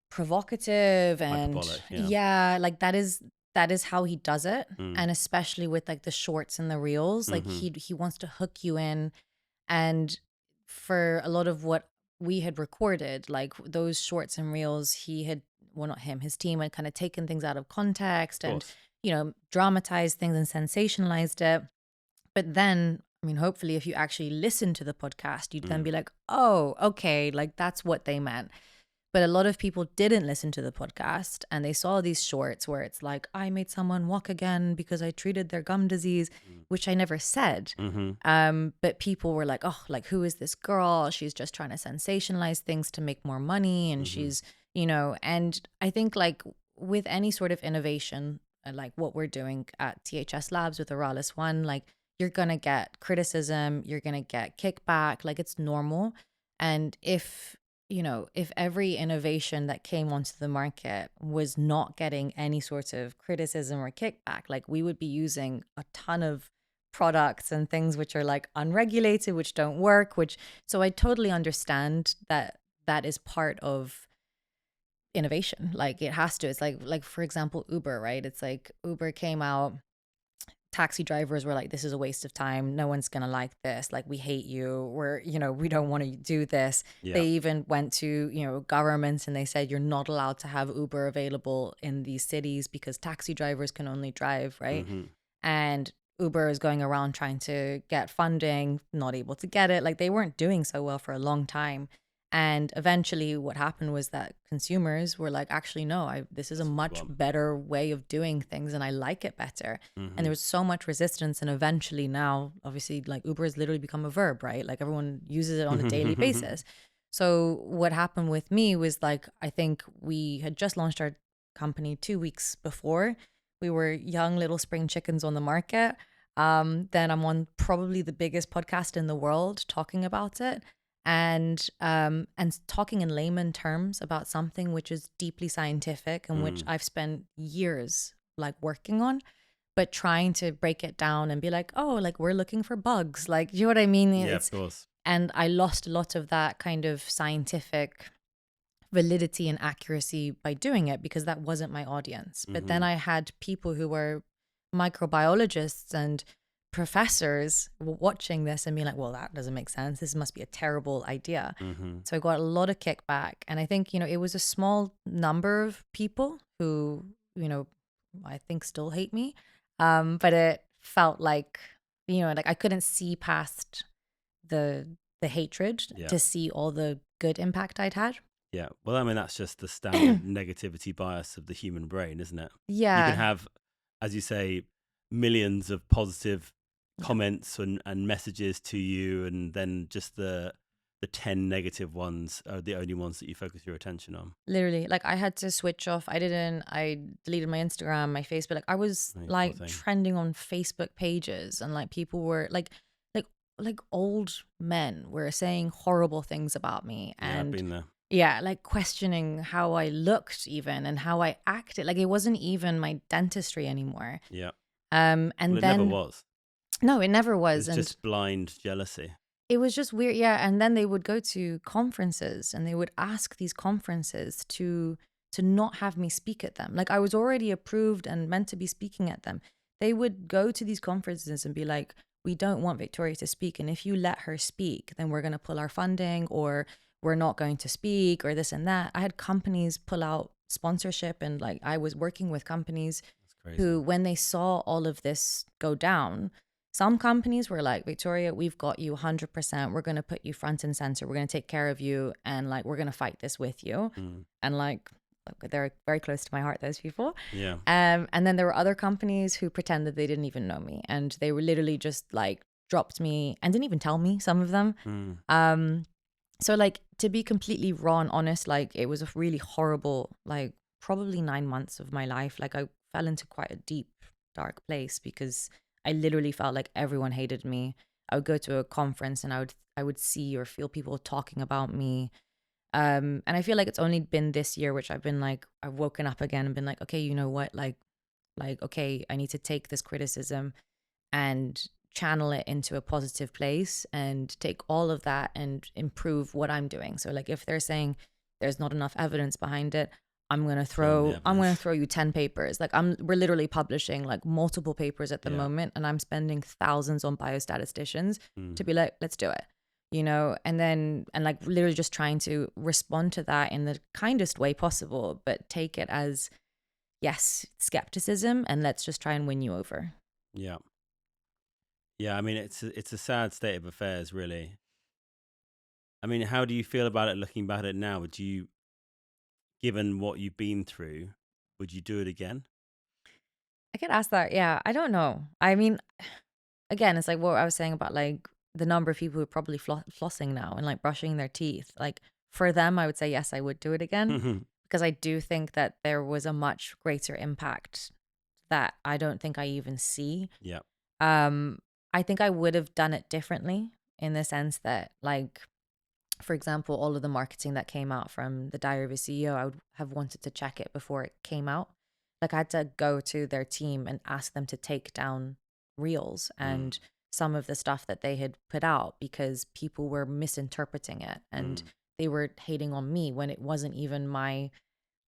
provocative and like that is how he does it. And especially with like the shorts and the reels, like he wants to hook you in. And for a lot of what we had recorded, like those shorts and reels, his team had kind of taken things out of context and, you know, dramatized things and sensationalized it. But then, I mean, hopefully if you actually listen to the podcast, you'd then be like, oh, okay, like that's what they meant. But a lot of people didn't listen to the podcast, and they saw these shorts where it's like, I made someone walk again because I treated their gum disease, which I never said. But people were like, oh, like, who is this girl? She's just trying to sensationalize things to make more money. And she's, you know, and I think like with any sort of innovation, like what we're doing at THS Labs with Oralis One, like you're going to get criticism, you're going to get kickback, like it's normal. And if every innovation that came onto the market was not getting any sort of criticism or kickback, like we would be using a ton of products and things which are like unregulated, which don't work, so I totally understand that is part of innovation. Like it has to. It's like for example, Uber, right? It's like Uber came out, taxi drivers were like, this is a waste of time. No one's going to like this. Like, we hate you. We don't want to do this. Yeah. They even went to, governments, and they said, you're not allowed to have Uber available in these cities because taxi drivers can only drive, right? And Uber is going around trying to get funding, not able to get it. Like, they weren't doing so well for a long time. And eventually what happened was that consumers were like, actually, no, this is a much better way of doing things, and I like it better. And there was so much resistance. And eventually now, obviously, like Uber has literally become a verb, right? Like everyone uses it on a daily basis. So what happened with me was like, I think we had just launched our company 2 weeks before. We were young little spring chickens on the market. then I'm on probably the biggest podcast in the world talking about it, and talking in layman terms about something which is deeply scientific and which I've spent years like working on, but trying to break it down and be like, oh, like we're looking for bugs, like, do you know what I mean? Yeah, of course. And I lost a lot of that kind of scientific validity and accuracy by doing it because that wasn't my audience. But then I had people who were microbiologists and professors watching this and being like, well, that doesn't make sense. This must be a terrible idea. So I got a lot of kickback. And I think, it was a small number of people who, I think still hate me. But it felt like, like I couldn't see past the hatred to see all the good impact I'd had. Yeah. Well, I mean, that's just the standard negativity bias of the human brain, isn't it? Yeah. You can have, as you say, millions of positive comments and messages to you, and then just the 10 negative ones are the only ones that you focus your attention on. Literally, like I had to switch off. I deleted my Instagram, my Facebook. Like I was trending on Facebook pages, and like people were like old men were saying horrible things about me. And I've been there. Yeah, like questioning how I looked even and how I acted. Like it wasn't even my dentistry anymore. Yeah. And well, it then never was. No, it never was. It's just blind jealousy. It was just weird. Yeah. And then they would go to conferences and they would ask these conferences to not have me speak at them. Like I was already approved and meant to be speaking at them. They would go to these conferences and be like, we don't want Victoria to speak. And if you let her speak, then we're going to pull our funding, or we're not going to speak, or this and that. I had companies pull out sponsorship, and like I was working with companies who, when they saw all of this go down, some companies were like, Victoria, we've got you 100%. We're going to put you front and center. We're going to take care of you. And like, we're going to fight this with you. And like, they're very close to my heart, those people. Yeah. And then there were other companies who pretended they didn't even know me. And they were literally just like dropped me and didn't even tell me, some of them. So like, to be completely raw and honest, like it was a really horrible, like probably 9 months of my life. Like I fell into quite a deep, dark place because I literally felt like everyone hated me. I would go to a conference and I would see or feel people talking about me. And I feel like it's only been this year, which I've woken up again and been like, okay, you know what? Like, okay, I need to take this criticism and channel it into a positive place and take all of that and improve what I'm doing. So like if they're saying there's not enough evidence behind it, I'm going to throw you 10 papers. Like we're literally publishing like multiple papers at the moment, and I'm spending thousands on biostatisticians to be like, let's do it. And like literally just trying to respond to that in the kindest way possible, but take it as, yes, skepticism, and let's just try and win you over. Yeah. Yeah, I mean, it's a sad state of affairs, really. I mean, how do you feel about it looking back at it now? Would you, given what you've been through, would you do it again? I get asked that. Yeah, I don't know. I mean, again, it's like what I was saying about like the number of people who are probably flossing now and like brushing their teeth. Like for them, I would say, yes, I would do it again, because I do think that there was a much greater impact that I don't think I even see. Yeah. I think I would have done it differently in the sense that, like, for example, all of the marketing that came out from the Diary of a CEO, I would have wanted to check it before it came out. Like I had to go to their team and ask them to take down reels and some of the stuff that they had put out, because people were misinterpreting it and they were hating on me when it wasn't even my...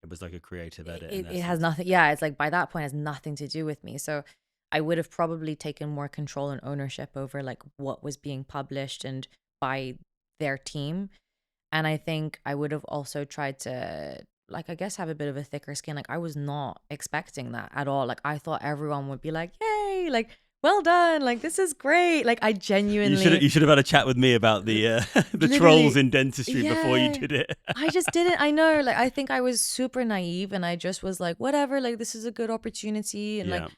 It was like a creative edit. It has nothing... Yeah, it's like by that point, it has nothing to do with me. So I would have probably taken more control and ownership over like what was being published and by their team. And I think I would have also tried to, like, I guess have a bit of a thicker skin. Like I was not expecting that at all. Like I thought everyone would be like, yay, like, well done, like this is great. Like I genuinely... You should have had a chat with me about the trolls in dentistry before you did it. I just didn't. I know, like I think I was super naive and I just was like, whatever, like this is a good opportunity and like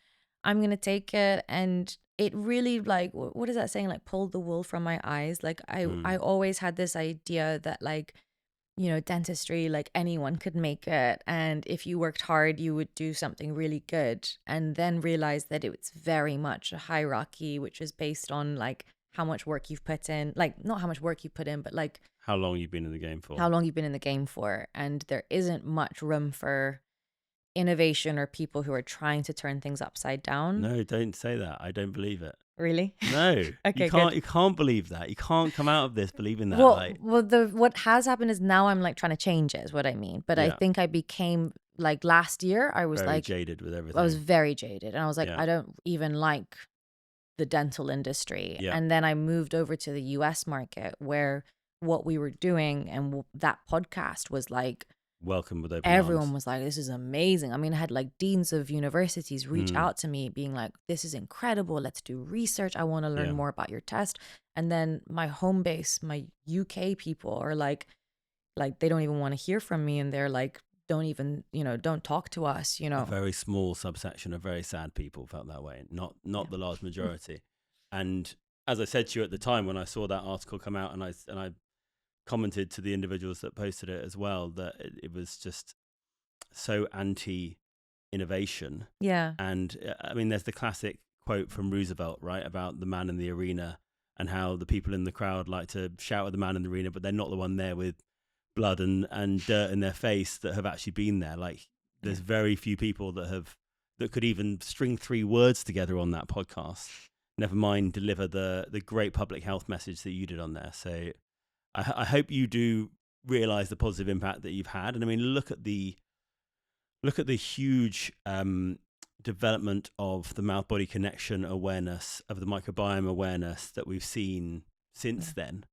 I'm gonna take it. And it really, like, what is that saying, like pulled the wool from my eyes. Like I always had this idea that like dentistry, like anyone could make it. And if you worked hard, you would do something really good. And then realize that it's very much a hierarchy, which is based on like how much work you've put in, like not how much work you put in, but like How long you've been in the game for. how long you've been in the game for. And there isn't much room for innovation or people who are trying to turn things upside down. No, don't say that. I don't believe it. Really? No. Okay, you can't good. you can't believe that. You can't come out of this believing that. Well, what has happened is now I'm like trying to change it, is what I mean. But I Yeah. think I became like last year, I was very like, jaded with everything. I was very jaded. And I was like, Yeah. I don't even like the dental industry. Yeah. And then I moved over to the US market where what we were doing and that podcast was like, Welcome with open everyone arms. was like, this is amazing. I mean, I had like deans of universities reach out to me being like, this is incredible. Let's do research. I want to learn more about your test. And then my home base, my UK people are like they don't even want to hear from me. And they're like, don't even, don't talk to us, A very small subsection of very sad people felt that way, not the large majority. And as I said to you at the time when I saw that article come out, and I commented to the individuals that posted it as well, that it was just so anti-innovation. Yeah. And I mean, there's the classic quote from Roosevelt, right, about the man in the arena and how the people in the crowd like to shout at the man in the arena, but they're not the one there with blood and dirt in their face that have actually been there. Like, there's very few people that could even string 3 words together on that podcast, never mind deliver the great public health message that you did on there. So I hope you do realize the positive impact that you've had. And I mean, look at the huge development of the mouth-body connection awareness, of the microbiome awareness that we've seen since then.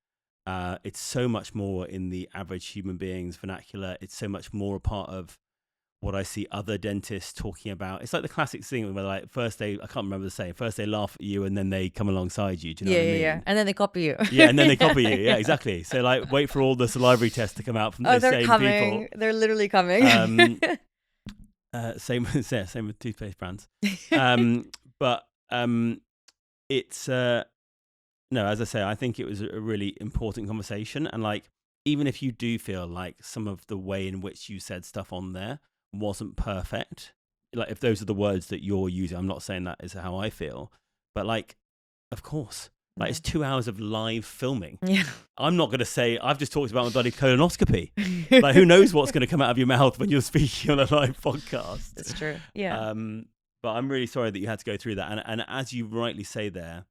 It's so much more in the average human being's vernacular. It's so much more a part of what I see other dentists talking about. It's like the classic thing where, like, first they laugh at you and then they come alongside you. Do you know what I mean? Yeah. And then they copy you. Yeah, and then they copy you. Yeah, exactly. So like, wait for all the salivary tests to come out from those they're same coming. people. They're literally coming. Same with toothpaste brands. But it's no, as I say, I think it was a really important conversation. And like, even if you do feel like some of the way in which you said stuff on there wasn't perfect, like if those are the words that you're using, I'm not saying that is how I feel, but like, of course, like it's 2 hours of live filming. Yeah. I'm not going to say, I've just talked about my bloody colonoscopy. Like, who knows what's going to come out of your mouth when you're speaking on a live podcast. It's true. Yeah. But I'm really sorry that you had to go through that. And as you rightly say there,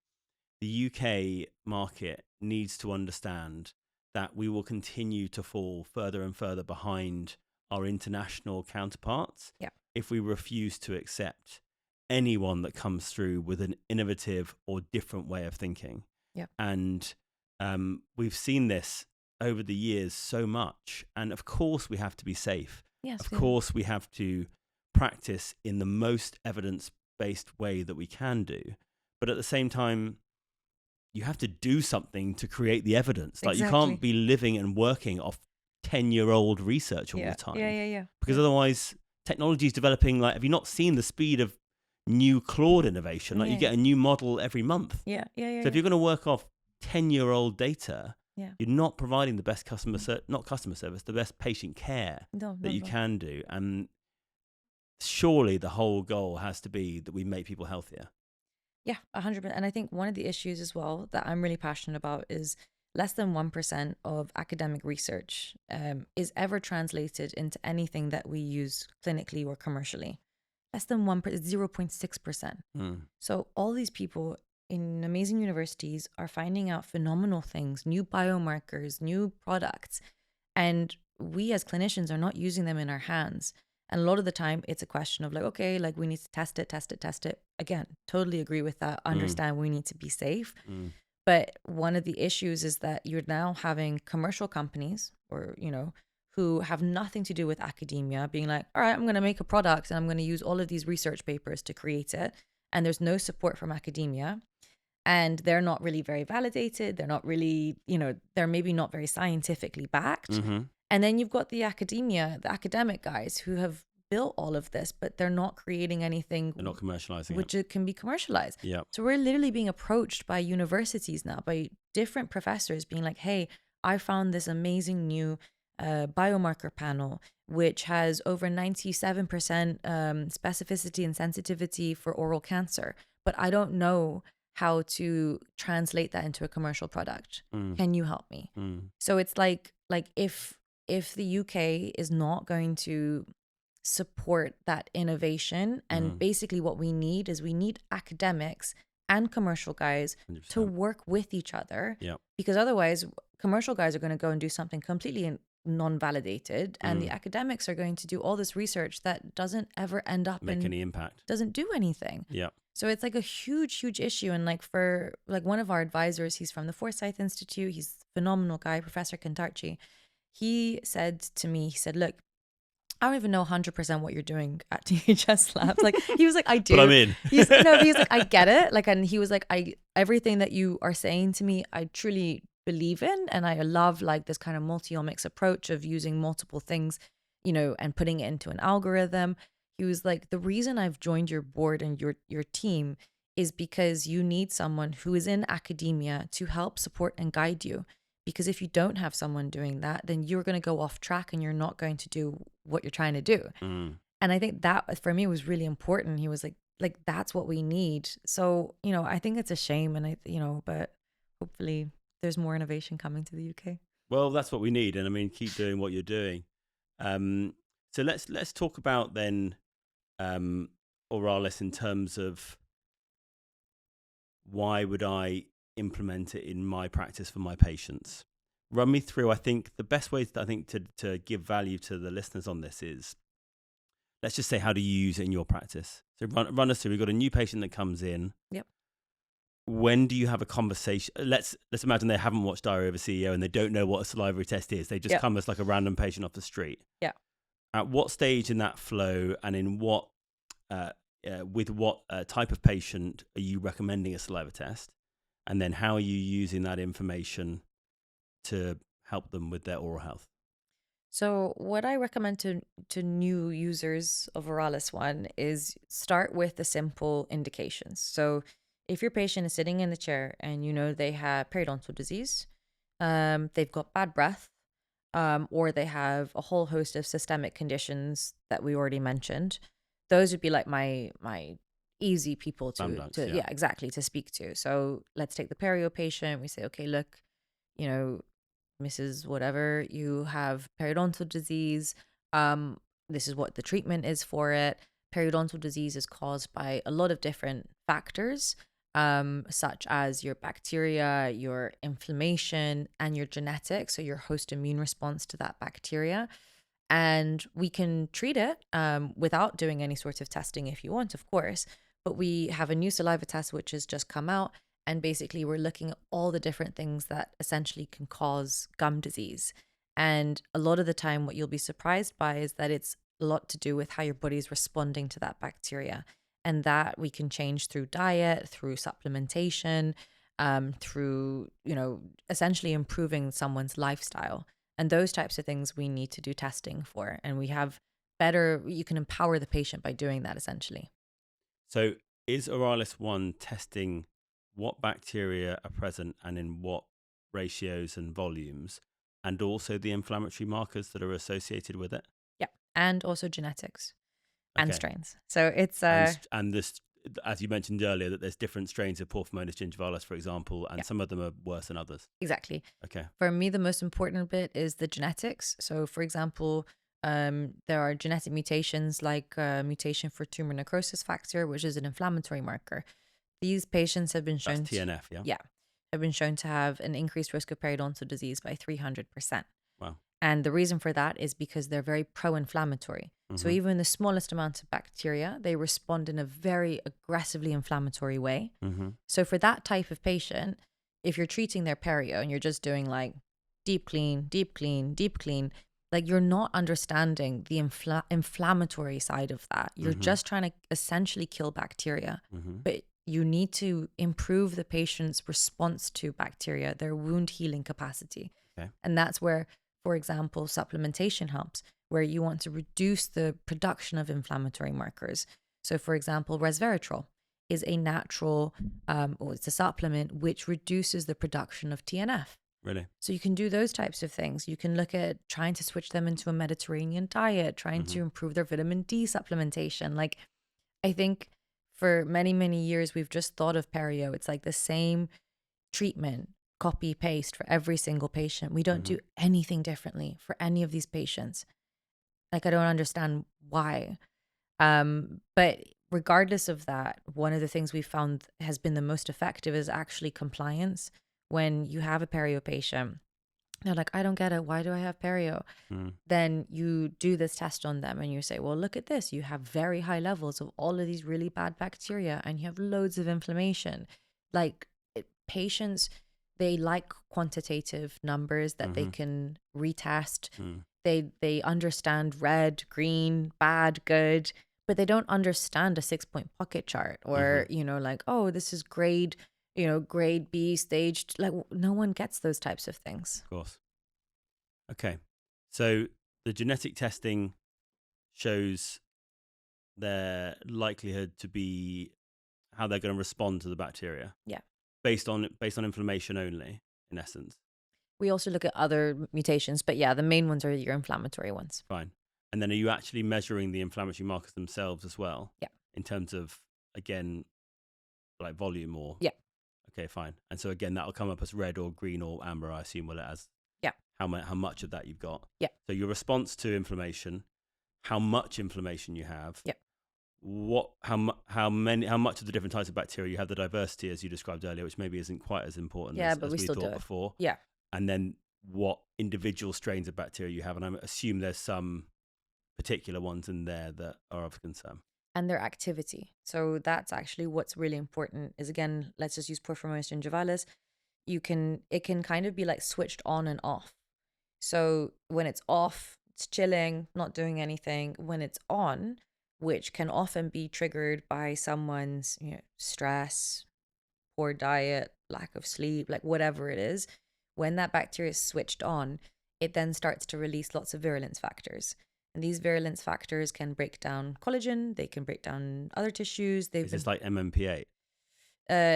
the UK market needs to understand that we will continue to fall further and further behind our international counterparts if we refuse to accept anyone that comes through with an innovative or different way of thinking. Yeah. And we've seen this over the years so much. And of course we have to be safe. Yes, of course we have to practice in the most evidence-based way that we can do. But at the same time, you have to do something to create the evidence. Like, you can't be living and working off 10-year-old research all the time. Yeah. Because otherwise, technology is developing. Like, have you not seen the speed of new Claude innovation? Like, you get a new model every month. Yeah. So if you're going to work off 10-year-old data, you're not providing the best the best patient care that you can do. And surely the whole goal has to be that we make people healthier. Yeah, 100%. And I think one of the issues as well that I'm really passionate about is less than 1% of academic research is ever translated into anything that we use clinically or commercially. Less than 1%, 0.6%. So all these people in amazing universities are finding out phenomenal things, new biomarkers, new products. And we as clinicians are not using them in our hands. And a lot of the time, it's a question of like, okay, like we need to test it. Again, totally agree with that. Understand we need to be safe. But one of the issues is that you're now having commercial companies or, who have nothing to do with academia being like, all right, I'm going to make a product and I'm going to use all of these research papers to create it. And there's no support from academia. And they're not really very validated. They're not really, they're maybe not very scientifically backed. And then you've got the academic guys who have built all of this, but they're not creating anything. They're not commercializing which it can be commercialized. Yeah. So we're literally being approached by universities now, by different professors being like, hey, I found this amazing new biomarker panel, which has over 97% specificity and sensitivity for oral cancer. But I don't know how to translate that into a commercial product. Can you help me? So it's like if the UK is not going to support that innovation, and basically what we need academics and commercial guys 100%. to work with each other, Yep. because otherwise commercial guys are going to go and do something completely non-validated, and the academics are going to do all this research that doesn't ever end up Make any impact. doesn't do anything. Yeah. So it's like a huge issue. And like for like one of our advisors, he's from the Forsyth Institute, he's a phenomenal guy, Professor Kentarchi. He said to me, he said, look, I don't even know 100% what you're doing at THS Labs. Like he was like, I do. But I'm in. He's like, I get it. Like, and he was like, everything that you are saying to me, I truly believe in. And I love like this kind of multi-omics approach of using multiple things, and putting it into an algorithm. He was like, the reason I've joined your board and your team is because you need someone who is in academia to help support and guide you. Because if you don't have someone doing that, then you're going to go off track and you're not going to do what you're trying to do. And I think that for me was really important. He was like that's what we need. So, I think it's a shame, and but hopefully there's more innovation coming to the UK. Well, that's what we need. And I mean, keep doing what you're doing. So let's talk about then Oralis in terms of why would I implement it in my practice for my patients. Run me through, I think the best way to give value to the listeners on this is, let's just say, how do you use it in your practice? So run us through. We've got a new patient that comes in. Yep. When do you have a conversation? Let's imagine they haven't watched Diary of a CEO and they don't know what a salivary test is. They just come as like a random patient off the street. Yeah. At what stage in that flow, and in what with what type of patient are you recommending a saliva test? And then how are you using that information to help them with their oral health? So what I recommend to new users of Oralis One is start with the simple indications. So if your patient is sitting in the chair and they have periodontal disease, they've got bad breath, or they have a whole host of systemic conditions that we already mentioned, those would be like my easy people to speak to. So let's take the perio patient. We say, okay, look, Mrs. Whatever, you have periodontal disease. This is what the treatment is for it. Periodontal disease is caused by a lot of different factors, such as your bacteria, your inflammation, and your genetics, so your host immune response to that bacteria. And we can treat it without doing any sort of testing if you want, of course. But we have a new saliva test which has just come out. And basically, we're looking at all the different things that essentially can cause gum disease. And a lot of the time, what you'll be surprised by is that it's a lot to do with how your body's responding to that bacteria. And that we can change through diet, through supplementation, through, essentially improving someone's lifestyle. And those types of things we need to do testing for. And you can empower the patient by doing that, essentially. So is Oralis One testing what bacteria are present and in what ratios and volumes, and also the inflammatory markers that are associated with it? Yeah, and also genetics and strains. So it's and this, as you mentioned earlier, that there's different strains of Porphyromonas gingivalis, for example, and some of them are worse than others. Exactly. Okay. For me, the most important bit is the genetics. So, for example, there are genetic mutations like mutation for tumor necrosis factor, which is an inflammatory marker. These patients have been shown That's TNF, have been shown to have an increased risk of periodontal disease by 300%. Wow. And the reason for that is because they're very pro-inflammatory. So even the smallest amount of bacteria, they respond in a very aggressively inflammatory way. So for that type of patient, if you're treating their perio and you're just doing like deep clean, deep clean, deep clean, like you're not understanding the inflammatory side of that. You're just trying to essentially kill bacteria. But you need to improve the patient's response to bacteria, their wound healing capacity. Okay. And that's where, for example, supplementation helps, where you want to reduce the production of inflammatory markers. So, for example, resveratrol is a natural, or it's a supplement which reduces the production of TNF. Really? So you can do those types of things. You can look at trying to switch them into a Mediterranean diet, trying to improve their vitamin D supplementation. Like, I think for many, many years, we've just thought of perio. It's like the same treatment, copy paste for every single patient. We don't do anything differently for any of these patients. Like, I don't understand why. But regardless of that, one of the things we've found has been the most effective is actually compliance. When you have a perio patient, they're like, I don't get it. Why do I have perio? Then you do this test on them and you say, well, look at this. You have very high levels of all of these really bad bacteria and you have loads of inflammation. Like patients, they like quantitative numbers that they can retest. They understand red, green, bad, good, but they don't understand a 6-point pocket chart or, like, oh, this is grade B staged. Like, no one gets those types of things. Of course. Okay. So the genetic testing shows their likelihood to be how they're going to respond to the bacteria. Yeah. Based on inflammation only, in essence. We also look at other mutations, but yeah, the main ones are your inflammatory ones. Fine. And then are you actually measuring the inflammatory markers themselves as well? Yeah. In terms of, again, like volume or? Yeah. Okay, fine. And so again, that'll come up as red or green or amber, I assume, will it, as how much of that you've got. Yeah. So your response to inflammation, how much inflammation you have. Yeah. How much of the different types of bacteria you have, the diversity as you described earlier, which maybe isn't quite as important as we still thought before. Yeah. And then what individual strains of bacteria you have. And I assume there's some particular ones in there that are of concern. And their activity. So that's actually what's really important is, again, let's just use Porphyromonas gingivalis. It can kind of be like switched on and off. So when it's off, it's chilling, not doing anything. When it's on, which can often be triggered by someone's stress, poor diet, lack of sleep, like whatever it is, when that bacteria is switched on, it then starts to release lots of virulence factors. And these virulence factors can break down collagen, they can break down other tissues. Is this like MMP8?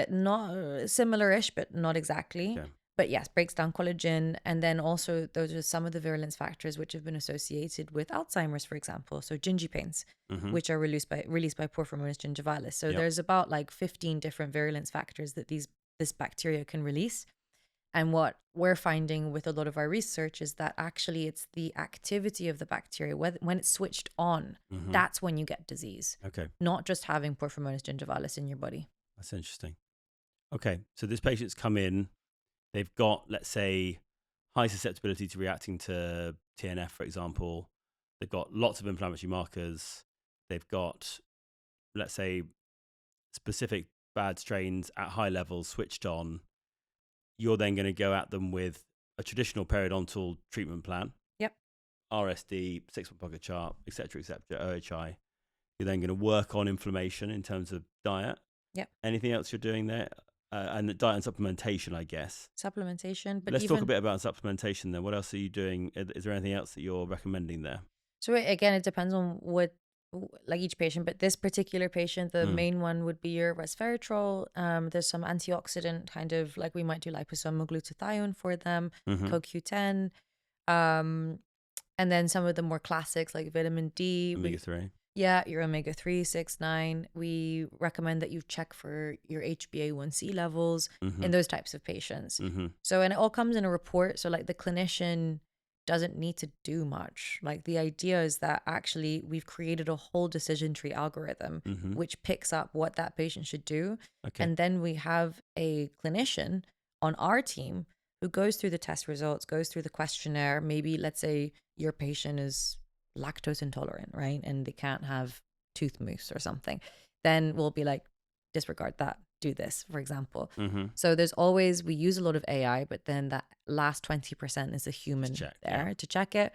Not similar-ish, but not exactly. Okay. But yes, breaks down collagen. And then also those are some of the virulence factors which have been associated with Alzheimer's, for example. So gingipanes, which are released by Porphyromonas gingivalis. So there's about like 15 different virulence factors that this bacteria can release. And what we're finding with a lot of our research is that actually it's the activity of the bacteria. When it's switched on, that's when you get disease. Okay. Not just having Porphyromonas gingivalis in your body. That's interesting. Okay. So this patient's come in. They've got, let's say, high susceptibility to reacting to TNF, for example. They've got lots of inflammatory markers. They've got, let's say, specific bad strains at high levels switched on. You're then going to go at them with a traditional periodontal treatment plan. Yep. RSD, 6-point pocket chart, etc., OHI. You're then going to work on inflammation in terms of diet. Yep. Anything else you're doing there? And the diet and supplementation, I guess. Supplementation. But let's talk a bit about supplementation then. What else are you doing? Is there anything else that you're recommending there? So again, it depends on like each patient, but this particular patient, the main one would be your resveratrol. There's some antioxidant kind of like we might do liposomal glutathione for them, CoQ10. And then some of the more classics like vitamin D. Omega-3. Yeah, your omega-3, 6, 9. We recommend that you check for your HbA1c levels in those types of patients. So, and it all comes in a report. So like the clinician doesn't need to do much. Like the idea is that actually we've created a whole decision tree algorithm which picks up what that patient should do. Okay. And then we have a clinician on our team who goes through the test results, goes through the questionnaire. Maybe let's say your patient is lactose intolerant, right? And they can't have tooth mousse or something. Then we'll be like, disregard that, do this, for example. So there's always, we use a lot of AI, but then that last 20% is a human to check it.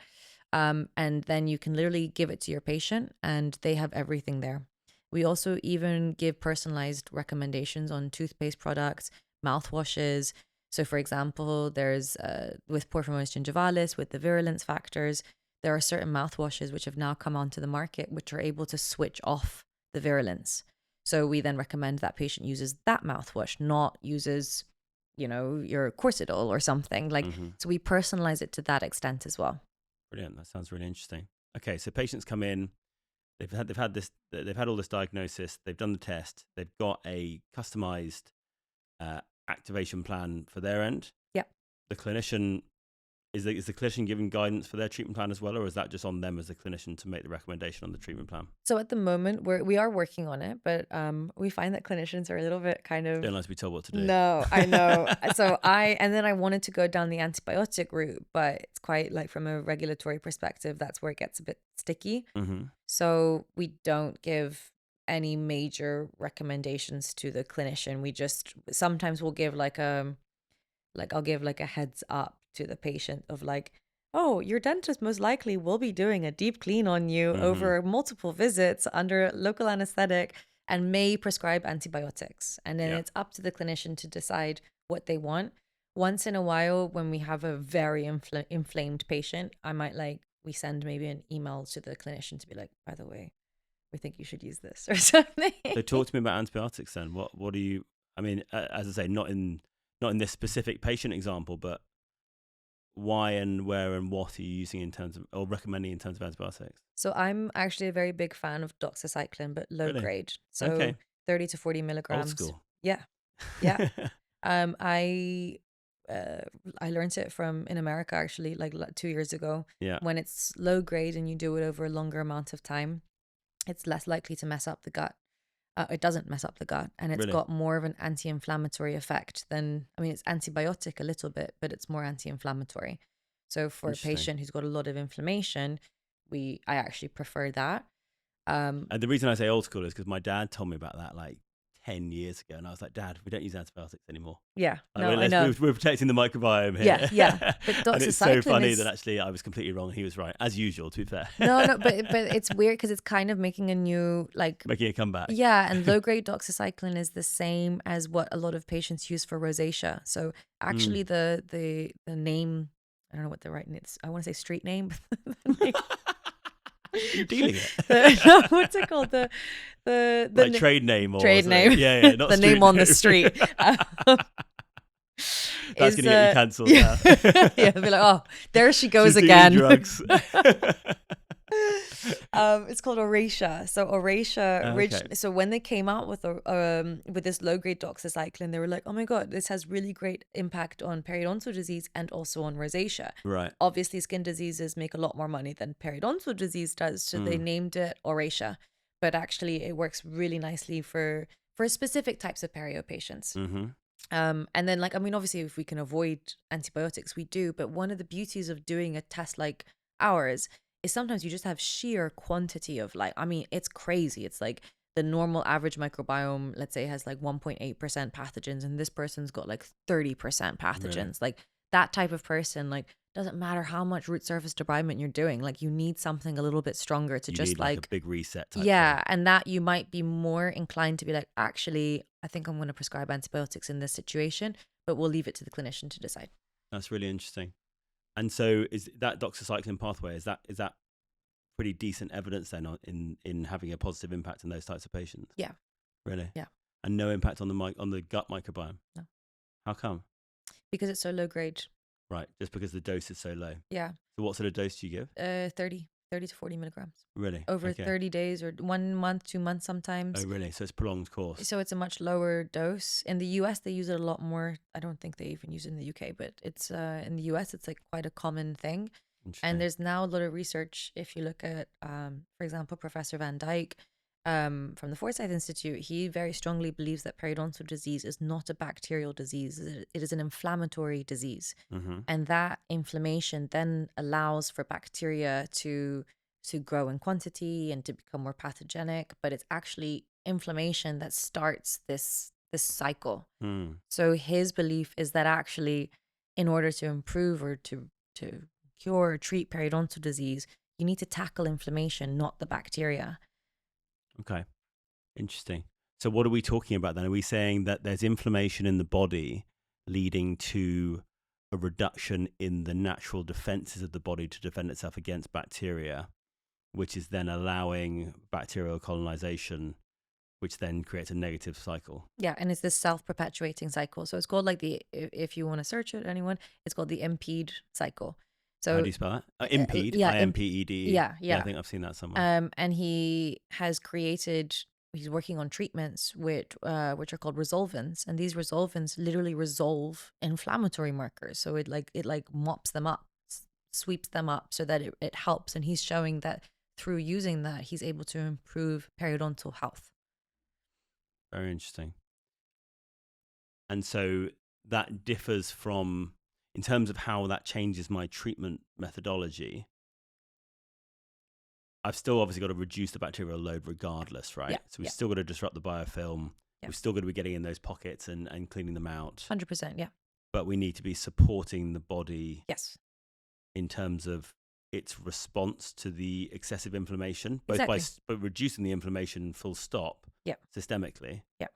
And then you can literally give it to your patient and they have everything there. We also even give personalized recommendations on toothpaste products, mouthwashes. So for example, there's with Porphyromonas gingivalis, with the virulence factors, there are certain mouthwashes which have now come onto the market, which are able to switch off the virulence. So we then recommend that patient uses that mouthwash, not uses your Corsidol or something. Like, so we personalize it to that extent as well. Brilliant. That sounds really interesting. Okay, so patients come in, they've had all this diagnosis, they've done the test, they've got a customized activation plan for their end. Yeah. The clinician is the clinician giving guidance for their treatment plan as well, or is that just on them as a clinician to make the recommendation on the treatment plan? So at the moment we are working on it, but we find that clinicians are a little bit kind of Don't like to be told what to do. No, I know. So I wanted to go down the antibiotic route, but it's quite like from a regulatory perspective, that's where it gets a bit sticky. So we don't give any major recommendations to the clinician. We just sometimes we'll give I'll give like a heads up to the patient of like, oh, your dentist most likely will be doing a deep clean on you over multiple visits under local anesthetic and may prescribe antibiotics. And then it's up to the clinician to decide what they want. Once in a while, when we have a very inflamed patient, I might we send maybe an email to the clinician to be like, by the way, we think you should use this or something. So talk to me about antibiotics then. What do you, I mean, as I say, not in this specific patient example, but why and where and what are you using in terms of, or recommending in terms of antibiotics? So I'm actually a very big fan of doxycycline, but low grade. So 30 to 40 milligrams. Old school. Yeah. Yeah. I learned it in America actually, like 2 years ago. Yeah. When it's low grade and you do it over a longer amount of time, it's less likely to mess up the gut. It doesn't mess up the gut, and it's got more of an anti-inflammatory effect than, I mean, it's antibiotic a little bit, but it's more anti-inflammatory. So for a patient who's got a lot of inflammation, I actually prefer that. And the reason I say old school is because my dad told me about that like 10 years ago, and I was like, Dad, we don't use antibiotics anymore. Yeah, like, I know. We're protecting the microbiome here. Yeah. But and it's so funny that actually I was completely wrong and he was right, as usual, to be fair. No, but it's weird because it's kind of making a new, making a comeback. Yeah, and low-grade doxycycline is the same as what a lot of patients use for rosacea. So actually the name, I don't know what the right name is. I want to say street name. You're dealing it. No, what's it called? The like trade name or trade name. Yeah, not the name on the street. That's gonna get you cancelled. Yeah, yeah. Be like, oh, there she goes again. Drugs. It's called Oracea. So Oracea, so when they came out with this low-grade doxycycline, they were like, oh my God, this has really great impact on periodontal disease and also on rosacea. Right. Obviously, skin diseases make a lot more money than periodontal disease does, so they named it Oracea. But actually, it works really nicely for specific types of perio patients. And then, obviously, if we can avoid antibiotics, we do. But one of the beauties of doing a test like ours is sometimes you just have sheer quantity of it's crazy. It's like the normal average microbiome, let's say, has 1.8% pathogens, and this person's got 30% pathogens. Really? Like that type of person, doesn't matter how much root surface debridement you're doing, you need something a little bit stronger to need a big reset type thing. And that you might be more inclined to be like, actually, I think I'm going to prescribe antibiotics in this situation, but we'll leave it to the clinician to decide. That's really interesting. And so is that doxycycline pathway, is that pretty decent evidence then in having a positive impact in those types of patients? Yeah. Really? Yeah. And no impact on the gut microbiome? No. How come? Because it's so low grade. Right, just because the dose is so low. Yeah. So what sort of dose do you give? 30 to 40 milligrams. Really? Over 30 days or 1 month, 2 months sometimes. Oh, really? So it's prolonged course. So it's a much lower dose. In the US, they use it a lot more. I don't think they even use it in the UK, but it's in the US, it's quite a common thing. And there's now a lot of research. If you look at, for example, Professor Van Dyke from the Forsyth Institute, he very strongly believes that periodontal disease is not a bacterial disease. It is an inflammatory disease. And that inflammation then allows for bacteria to grow in quantity and to become more pathogenic. But it's actually inflammation that starts this cycle. So his belief is that actually, in order to improve or to cure or treat periodontal disease, you need to tackle inflammation, not the bacteria. Okay, interesting. So what are we talking about then? Are we saying that there's inflammation in the body leading to a reduction in the natural defenses of the body to defend itself against bacteria, which is then allowing bacterial colonization which then creates a negative cycle. Yeah, and it's this self-perpetuating cycle. So it's called like if you want to search it, anyone, it's called the impede cycle. How So do you spell that? Impede, yeah, IMPEDE. yeah, Yeah, I yeah. think I've seen that somewhere. And he's working on treatments which are called resolvins, and these resolvins literally resolve inflammatory markers. So it like mops them up, sweeps them up so that it helps. And he's showing that through using that, he's able to improve periodontal health. Very interesting. And so that differs from, in terms of how that changes my treatment methodology, I've still obviously got to reduce the bacterial load regardless, right? Yeah, So we've yeah. still got to disrupt the biofilm. Yeah. We've still got to be getting in those pockets and cleaning them out. 100%, yeah. But we need to be supporting the body Yes. in terms of its response to the excessive inflammation, both Exactly. by reducing the inflammation full stop Yeah. systemically, Yeah.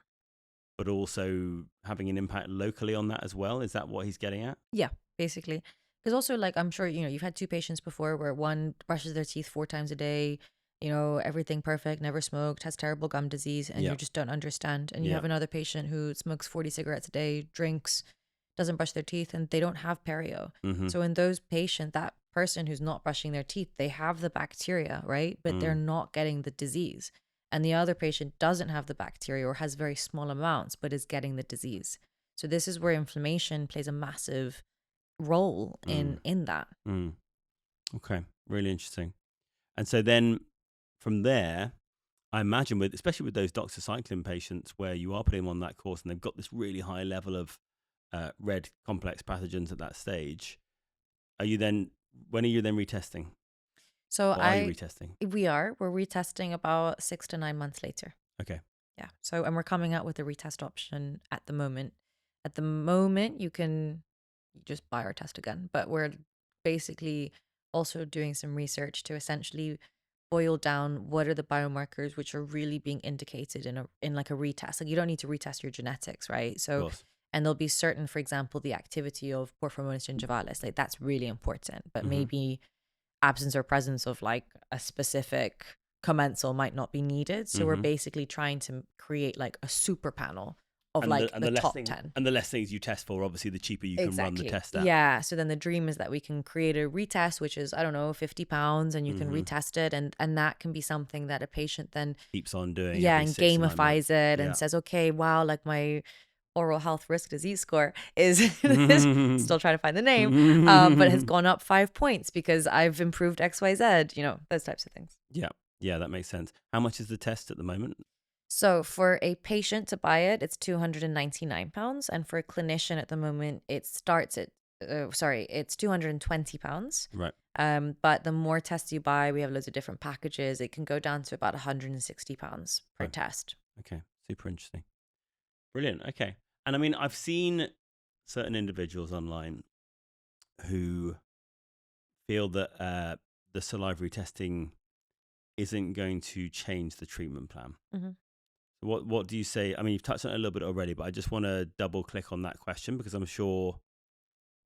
but also having an impact locally on that as well. Is that what he's getting at? Yeah, basically. Because also, like, I'm sure, you've had two patients before where one brushes their teeth 4 times a day, everything perfect, never smoked, has terrible gum disease, and Yeah. you just don't understand. And you Yeah. have another patient who smokes 40 cigarettes a day, drinks, doesn't brush their teeth, and they don't have perio. Mm-hmm. So in those patients, that person who's not brushing their teeth, they have the bacteria, right? But they're not getting the disease. And the other patient doesn't have the bacteria or has very small amounts, but is getting the disease. So this is where inflammation plays a massive role in that. Okay, really interesting. And so then from there, I imagine especially with those doxycycline patients where you are putting them on that course and they've got this really high level of red complex pathogens at that stage, when are you then retesting? So Or are you retesting? we're retesting about 6 to 9 months later. Okay. Yeah. So, and we're coming out with a retest option at the moment. At the moment, you can just buy our test again, but we're basically also doing some research to essentially boil down what are the biomarkers which are really being indicated in like a retest. Like, you don't need to retest your genetics, right? So, Of course. and there'll be certain, for example, the activity of Porphyromonas gingivalis, like that's really important, but maybe absence or presence of like a specific commensal might not be needed. So we're basically trying to create like a super panel of the top 10. And the less things you test for, obviously, the cheaper you can run the test at. Yeah. So then the dream is that we can create a retest, which is, I don't know, 50 pounds, and you can retest it. And that can be something that a patient then keeps on doing. Yeah. And gamifies it and says, okay, wow, like my oral health risk disease score is still trying to find the name, but has gone up 5 points because I've improved XYZ, those types of things. Yeah. Yeah, that makes sense. How much is the test at the moment? So for a patient to buy it, it's £299. And for a clinician at the moment, it starts at, it's £220. Right. But the more tests you buy, we have loads of different packages. It can go down to about £160 per test. Okay. Super interesting. Brilliant. Okay. And I mean, I've seen certain individuals online who feel that the salivary testing isn't going to change the treatment plan. What do you say? I mean, you've touched on it a little bit already, but I just want to double click on that question because I'm sure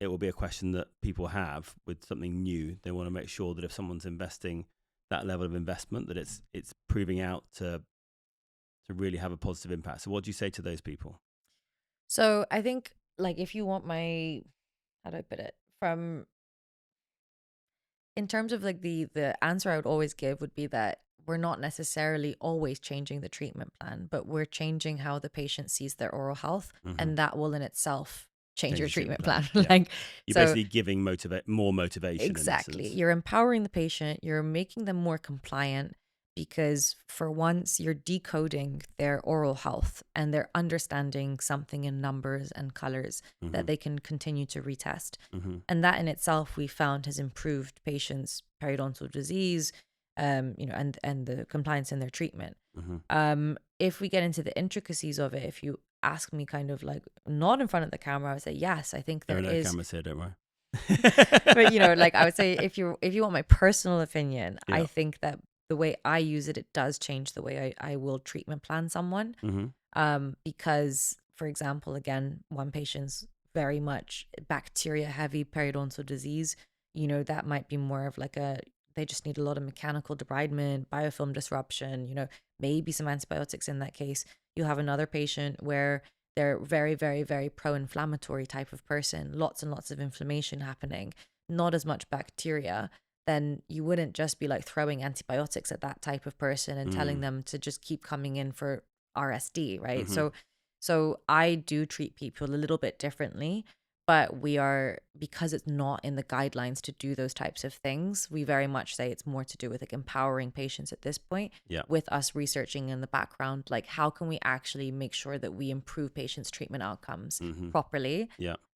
it will be a question that people have with something new. They want to make sure that if someone's investing that level of investment, that it's proving out to really have a positive impact. So what do you say to those people? So I think, like, if you want how do I put it? In terms of like the answer I would always give would be that we're not necessarily always changing the treatment plan, but we're changing how the patient sees their oral health, and that will in itself change your treatment plan. Yeah. Like, you're so, basically giving more motivation. Exactly. In You're empowering the patient, you're making them more compliant, because for once you're decoding their oral health and they're understanding something in numbers and colors that they can continue to retest. And that in itself, we found, has improved patients' periodontal disease, and the compliance in their treatment. If we get into the intricacies of it, if you ask me kind of like not in front of the camera, I would say, yes, I think there are no cameras here, don't worry. But like I would say, if you want my personal opinion, I think that the way I use it, it does change the way I will treatment plan someone. Because, for example, again, one patient's very much bacteria heavy periodontal disease, that might be more of like they just need a lot of mechanical debridement, biofilm disruption, maybe some antibiotics in that case. You have another patient where they're very, very, very pro-inflammatory type of person, lots and lots of inflammation happening, not as much bacteria. Then you wouldn't just be like throwing antibiotics at that type of person and telling them to just keep coming in for RSD, right? So I do treat people a little bit differently, but because it's not in the guidelines to do those types of things, we very much say it's more to do with like empowering patients at this point, with us researching in the background, like how can we actually make sure that we improve patients' treatment outcomes properly?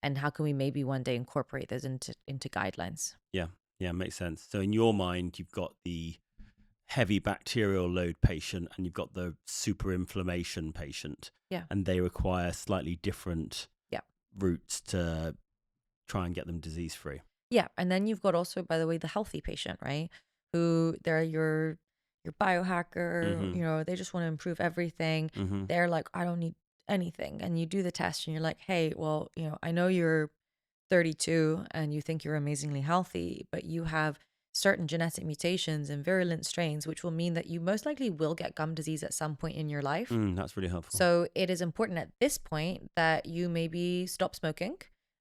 And how can we maybe one day incorporate those into guidelines? Yeah, makes sense. So in your mind, you've got the heavy bacterial load patient and you've got the super inflammation patient. And they require slightly different routes to try and get them disease free. And then you've got also, by the way, the healthy patient, right? Who they're your biohacker, you know, they just want to improve everything. They're like, I don't need anything. And you do the test and you're like, hey, well, you know, I know you're 32 and you think you're amazingly healthy, but you have certain genetic mutations and virulent strains, which will mean that you most likely will get gum disease at some point in your life. That's really helpful. So it is important at this point that you maybe stop smoking.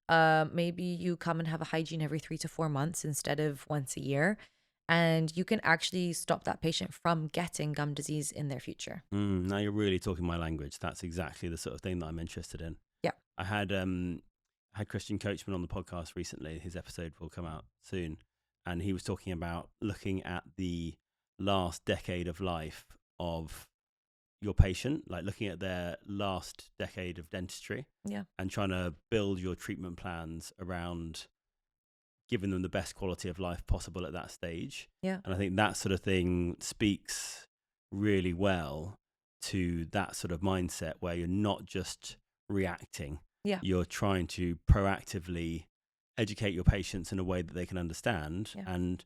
Maybe you come and have a hygiene every 3 to 4 months instead of once a year. And you can actually stop that patient from getting gum disease in their future. Now you're really talking my language. That's exactly the sort of thing that I'm interested in. I had Christian Coachman on the podcast recently. His episode will come out soon. And he was talking about looking at the last decade of life of your patient, like looking at their last decade of dentistry and trying to build your treatment plans around giving them the best quality of life possible at that stage. And I think that sort of thing speaks really well to that sort of mindset where you're not just reacting. You're trying to proactively educate your patients in a way that they can understand. And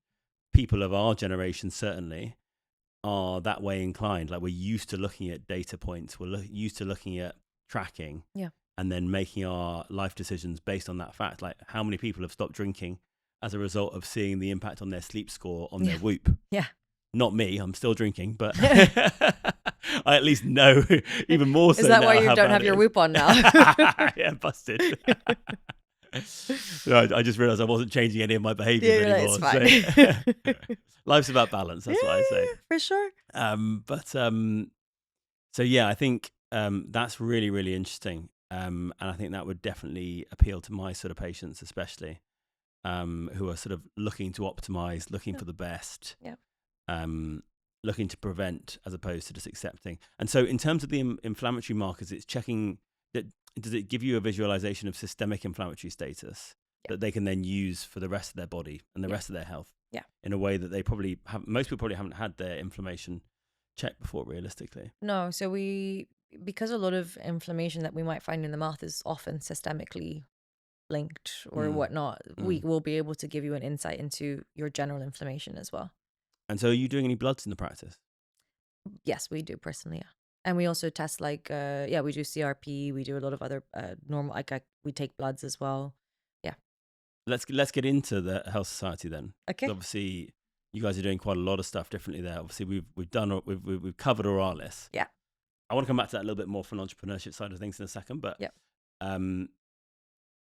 people of our generation certainly are that way inclined. Like we're used to looking at data points, we're used to looking at tracking and then making our life decisions based on that fact. Like how many people have stopped drinking as a result of seeing the impact on their sleep score on their Whoop? Not me, I'm still drinking, but I at least know even more so. Is that now why you how don't bad have it your is. Whoop on now? Yeah, busted. No, I just realised I wasn't changing any of my behaviours anymore. It's fine. So, life's about balance. That's what I say. For sure. So yeah, I think that's really, really interesting. And I think that would definitely appeal to my sort of patients, especially who are sort of looking to optimize, looking for the best, looking to prevent as opposed to just accepting. And so in terms of the inflammatory markers, it's checking that. Does it give you a visualization of systemic inflammatory status that they can then use for the rest of their body and the rest of their health in a way that they probably have? Most people probably haven't had their inflammation checked before, realistically. No, so because a lot of inflammation that we might find in the mouth is often systemically linked or whatnot, we will be able to give you an insight into your general inflammation as well. And so are you doing any bloods in the practice? Yes, we do personally, And we also test we do CRP. We do a lot of other normal, we take bloods as well. Let's get into the Health Society then. Okay. Obviously, you guys are doing quite a lot of stuff differently there. Obviously, we've covered Oralis. I want to come back to that a little bit more from an entrepreneurship side of things in a second, but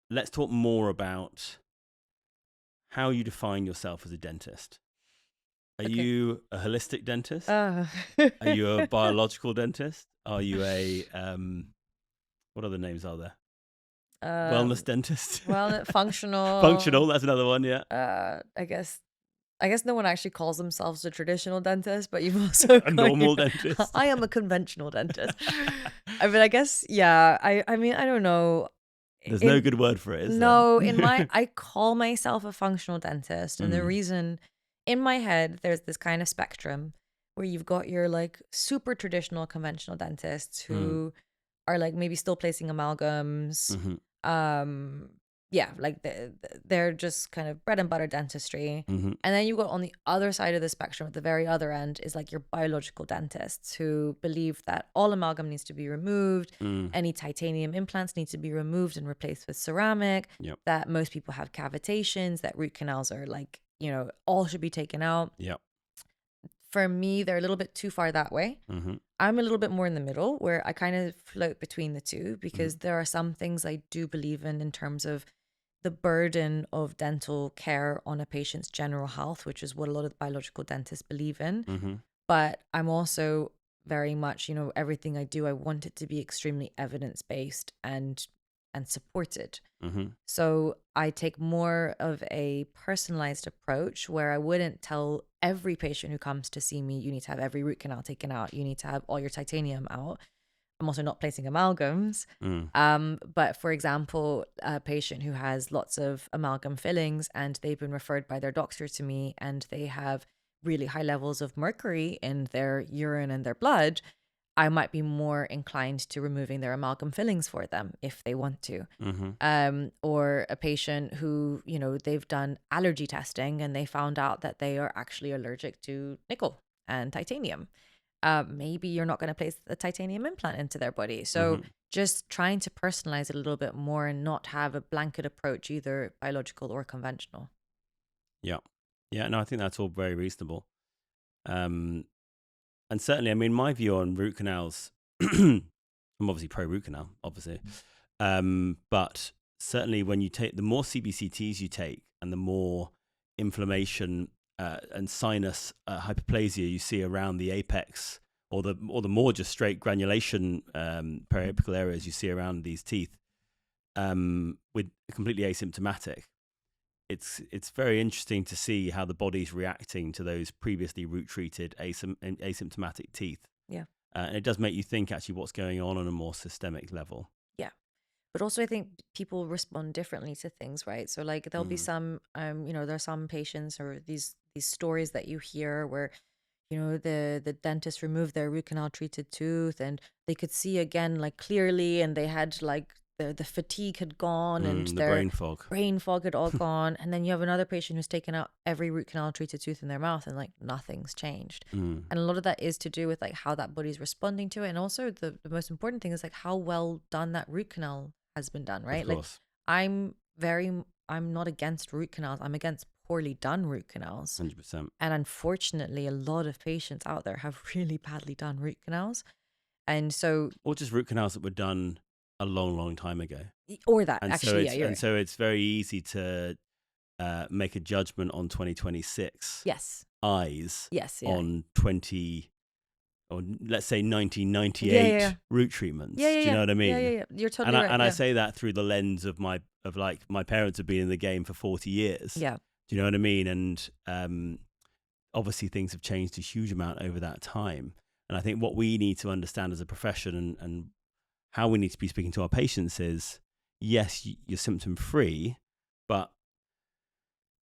let's talk more about how you define yourself as a dentist. Are you a holistic dentist? Are you a biological dentist? Are you a what other names are there? Wellness dentist? Functional. Functional, that's another one, yeah. I guess no one actually calls themselves a traditional dentist, but you've also a normal dentist. I am a conventional dentist. I mean, I guess, I mean, I don't know. There's no good word for it, is no, there? I call myself a functional dentist. And the reason, in my head, there's this kind of spectrum where you've got your like super traditional conventional dentists who are like maybe still placing amalgams. Like they're just kind of bread and butter dentistry. And then you've got on the other side of the spectrum, at the very other end, is like your biological dentists who believe that all amalgam needs to be removed. Any titanium implants need to be removed and replaced with ceramic. That most people have cavitations, that root canals are like, all should be taken out. For me, they're a little bit too far that way. I'm a little bit more in the middle where I kind of float between the two, because Mm-hmm. there are some things I do believe in terms of the burden of dental care on a patient's general health, which is what a lot of biological dentists believe in. Mm-hmm. But I'm also very much, everything I do, I want it to be extremely evidence-based and supported. Mm-hmm. So I take more of a personalized approach where I wouldn't tell every patient who comes to see me, you need to have every root canal taken out, you need to have all your titanium out. I'm also not placing amalgams. Mm. But for example, a patient who has lots of amalgam fillings and they've been referred by their doctor to me and they have really high levels of mercury in their urine and their blood, I might be more inclined to removing their amalgam fillings for them if they want to. Mm-hmm. Or a patient who, they've done allergy testing and they found out that they are actually allergic to nickel and titanium. Maybe you're not going to place a titanium implant into their body. So Mm-hmm. just trying to personalize it a little bit more and not have a blanket approach, either biological or conventional. Yeah. Yeah. No, I think that's all very reasonable. Um, and certainly, I mean, my view on root canals, I'm obviously pro root canal, obviously. But certainly when you take, the more CBCTs you take and the more inflammation and sinus hyperplasia you see around the apex, or the more just straight granulation periapical areas you see around these teeth, with completely asymptomatic, it's very interesting to see how the body's reacting to those previously root treated asymptomatic teeth. Yeah. And it does make you think actually what's going on a more systemic level. Yeah. But also I think people respond differently to things, right? So like there'll be Mm. some there are some patients or these stories that you hear where the dentist removed their root canal treated tooth and they could see again like clearly, and they had like the fatigue had gone and The their brain fog. brain fog had all gone. And then you have another patient who's taken out every root canal treated tooth in their mouth and like nothing's changed. Mm. And a lot of that is to do with like how that body's responding to it. And also the most important thing is like how well done that root canal has been done, Of right? Like course. I'm very, I'm not against root canals. I'm against poorly done root canals. 100%. And unfortunately, a lot of patients out there have really badly done root canals. And so, Or just root canals that were done a long, long time ago. or that And so actually, yeah, it's you're right. it's very easy to make a judgment on 2026 Yes. eyes Yes. Yeah. on 20, or let's say Yeah. 1998 Yeah. root treatments. Yeah. Yeah. Do you Yeah. know what I Yeah. mean? Yeah. Yeah. You're And totally right. I Yeah. say that through the lens of my parents have been in the game for 40 years. Yeah. Do you know what I mean? And obviously things have changed a huge amount over that time. And I think what we need to understand as a profession and how we need to be speaking to our patients is, yes, you're symptom free, but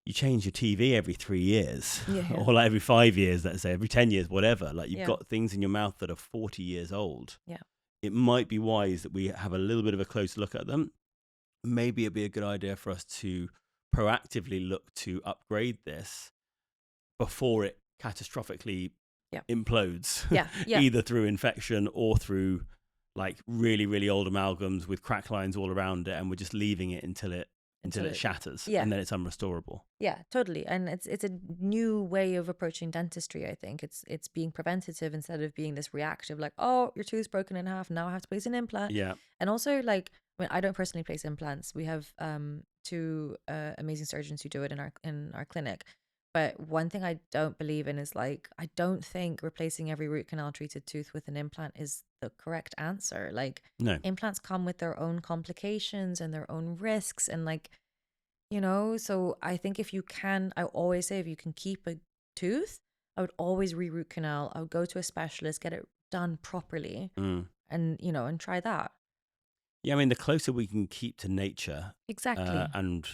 you change your TV every 3 years Yeah. Yeah. or like every 5 years, let's say, every 10 years, whatever. Like you've Yeah. got things in your mouth that are 40 years old. Yeah. It might be wise that we have a little bit of a closer look at them. Maybe it'd be a good idea for us to proactively look to upgrade this before it catastrophically Yeah. implodes, Yeah. Yeah. either through infection or through like really, really old amalgams with crack lines all around it, and we're just leaving it until it shatters, Yeah. and then it's unrestorable. Yeah, totally. And it's a new way of approaching dentistry, I think. It's being preventative instead of being this reactive, like, oh, your tooth's broken in half, now I have to place an implant. Yeah. And also like, I mean, I don't personally place implants. We have two amazing surgeons who do it in our clinic. But one thing I don't believe in is like, I don't think replacing every root canal treated tooth with an implant is the correct answer. Like No. implants come with their own complications and their own risks, and like, so I think if you can, I always say if you can keep a tooth, I would always re-root canal. I would go to a specialist, get it done properly, Mm. and try that. Yeah, I mean, the closer we can keep to nature Exactly. and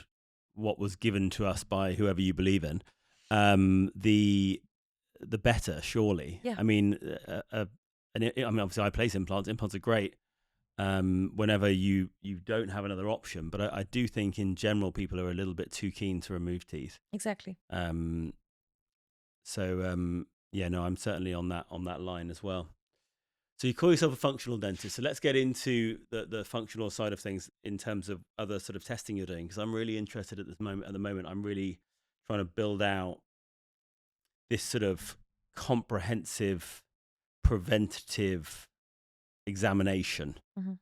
what was given to us by whoever you believe in, the better, surely. Yeah. I mean, obviously, I place implants. Implants are great whenever you don't have another option. But I do think, in general, people are a little bit too keen to remove teeth. Exactly. Yeah, no, I'm certainly on that line as well. So you call yourself a functional dentist. So let's get into the functional side of things in terms of other sort of testing you're doing, because I'm really interested at this moment. At the moment, I'm really trying to build out this sort of comprehensive preventative examination Hmm.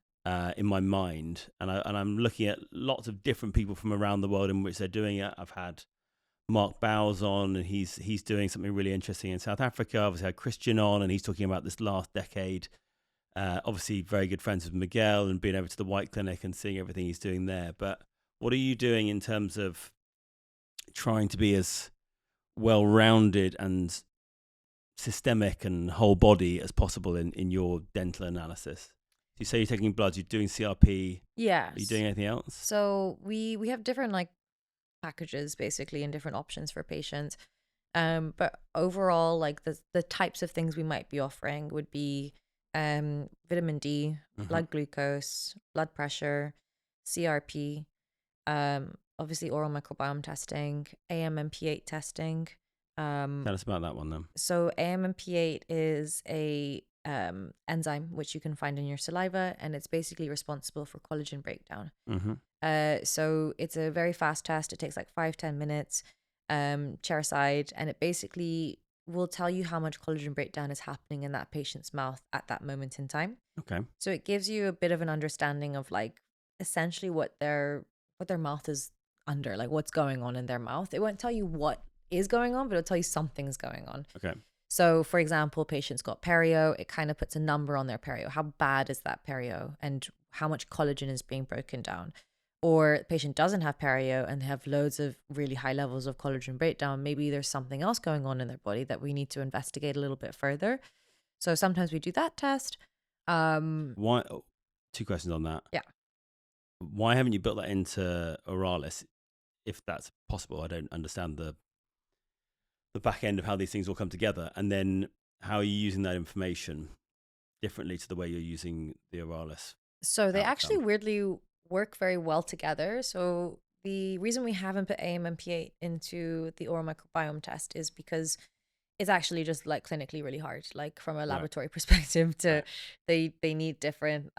in my mind, and I'm looking at lots of different people from around the world in which they're doing it. I've had Mark Bowles on, and he's doing something really interesting in South Africa. Obviously, I had Christian on, and he's talking about this last decade. Obviously, very good friends with Miguel, and being over to the White Clinic and seeing everything he's doing there. But what are you doing in terms of trying to be as well-rounded and systemic and whole body as possible in your dental analysis? You say you're taking blood, you're doing CRP. Yes. Are you doing anything else? So we have different like packages basically and different options for patients. But overall, like the types of things we might be offering would be vitamin D, blood glucose, blood pressure, CRP, obviously oral microbiome testing, AMMP8 testing. Tell us about that one then. So AMMP8 is a enzyme which you can find in your saliva, and it's basically responsible for collagen breakdown. So it's a very fast test. It takes like 5-10 minutes, chairside, and it basically will tell you how much collagen breakdown is happening in that patient's mouth at that moment in time. Okay. So it gives you a bit of an understanding of like essentially what their mouth is under, like what's going on in their mouth. It won't tell you what is going on, but it'll tell you something's going on. Okay. So, for example, patients got perio, it kind of puts a number on their perio. How bad is that perio and how much collagen is being broken down? Or the patient doesn't have perio and they have loads of really high levels of collagen breakdown. Maybe there's something else going on in their body that we need to investigate a little bit further. So sometimes we do that test. Why? Two questions on that. Yeah. Why haven't you built that into Oralis, if that's possible? I don't understand the back end of how these things all come together, and then how are you using that information differently to the way you're using the Oralis? So they outcome? actually weirdly work very well together. So the reason we haven't put AMMP8 into the oral microbiome test is because it's actually just like clinically really hard, like from a laboratory perspective to they need different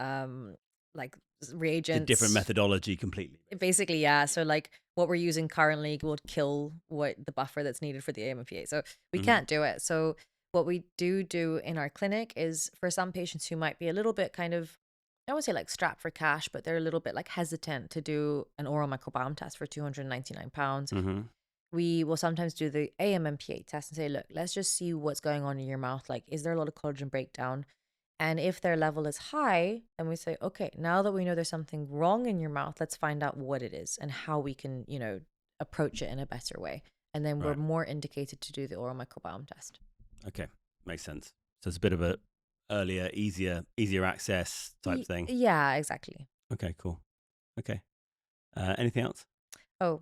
like reagents. It's a different methodology completely. Basically, yeah. So like what we're using currently will kill what the buffer that's needed for the AMPA. So we can't do it. So what we do in our clinic is for some patients who might be a little bit kind of, I won't say like strapped for cash, but they're a little bit like hesitant to do an oral microbiome test for £299. We will sometimes do the AMMP8 test and say, look, let's just see what's going on in your mouth. Like, is there a lot of collagen breakdown? And if their level is high, then we say, okay, now that we know there's something wrong in your mouth, let's find out what it is and how we can, approach it in a better way. And then we're more indicated to do the oral microbiome test. Okay, makes sense. So it's a bit of a earlier, easier access type thing. Yeah, exactly. Okay, cool. Okay. Anything else? Oh,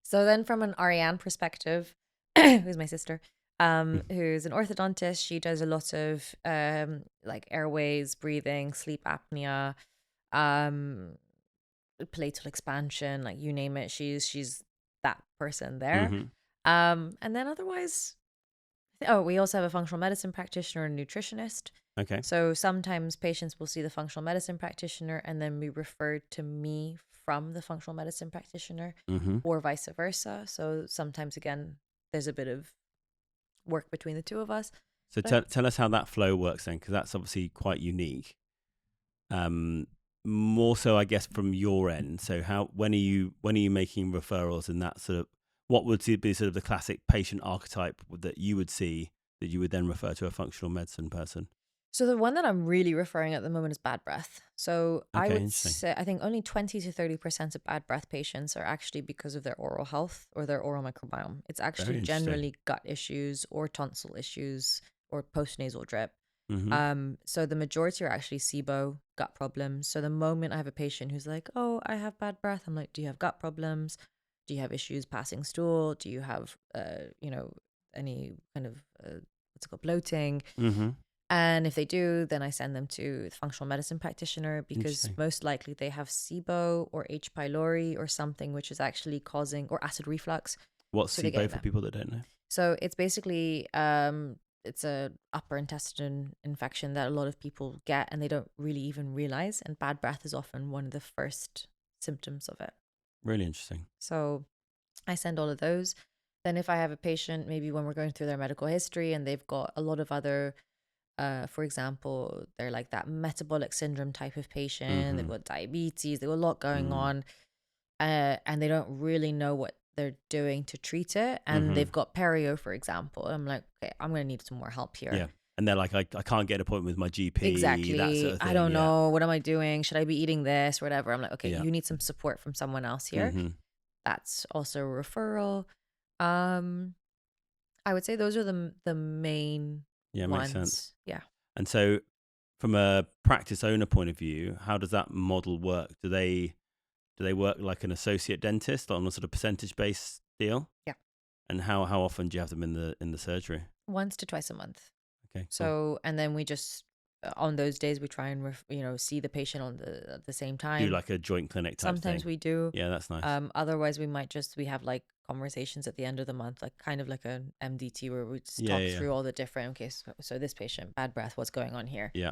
so then from an Ariane perspective, who's my sister, who's an orthodontist, she does a lot of like airways, breathing, sleep apnea, palatal expansion, like you name it, she's that person there. And then otherwise, we also have a functional medicine practitioner and nutritionist. Okay. So sometimes patients will see the functional medicine practitioner and then be referred to me from the functional medicine practitioner or vice versa. So sometimes, again, there's a bit of work between the two of us. So tell us how that flow works then, because that's obviously quite unique. More so, I guess, from your end. So when are you making referrals and that sort of, what would be sort of the classic patient archetype that you would see that you would then refer to a functional medicine person? So the one that I'm really referring at the moment is bad breath. So I would interesting. say, I think only 20 to 30% of bad breath patients are actually because of their oral health or their oral microbiome. It's actually generally gut issues or tonsil issues or postnasal drip. So the majority are actually SIBO, gut problems. So the moment I have a patient who's like, oh, I have bad breath, I'm like, do you have gut problems? Do you have issues passing stool? Do you have, any kind of, what's it called, bloating? And if they do, then I send them to the functional medicine practitioner because most likely they have SIBO or H. pylori or something which is actually causing, or acid reflux. What's SIBO for people that don't know? So it's basically, it's a upper intestine infection that a lot of people get and they don't really even realize. And bad breath is often one of the first symptoms of it. Really interesting. So I send all of those. Then if I have a patient, maybe when we're going through their medical history and they've got a lot of other, for example, they're like that metabolic syndrome type of patient, they've got diabetes, they've got a lot going on, and they don't really know what they're doing to treat it. And they've got perio, for example. I'm like, okay, I'm going to need some more help here. Yeah. And they're like, I can't get an appointment with my GP. Exactly. That sort of thing. I don't know. What am I doing? Should I be eating this or whatever? I'm like, okay, Yeah. you need some support from someone else here. That's also a referral. I would say those are the main Yeah, ones. makes sense. Yeah. And so from a practice owner point of view, how does that model work? Do they work like an associate dentist on a sort of percentage-based deal? Yeah. And how often do you have them in the surgery? Once to twice a month. Okay. Cool. So, and then we just on those days we try and see the patient at the same time. Do like a joint clinic type Sometimes thing. we do. Yeah, that's nice. Otherwise we have like conversations at the end of the month, like kind of like an MDT where we just talk through all the different, okay, so this patient, bad breath, what's going on here? Yeah.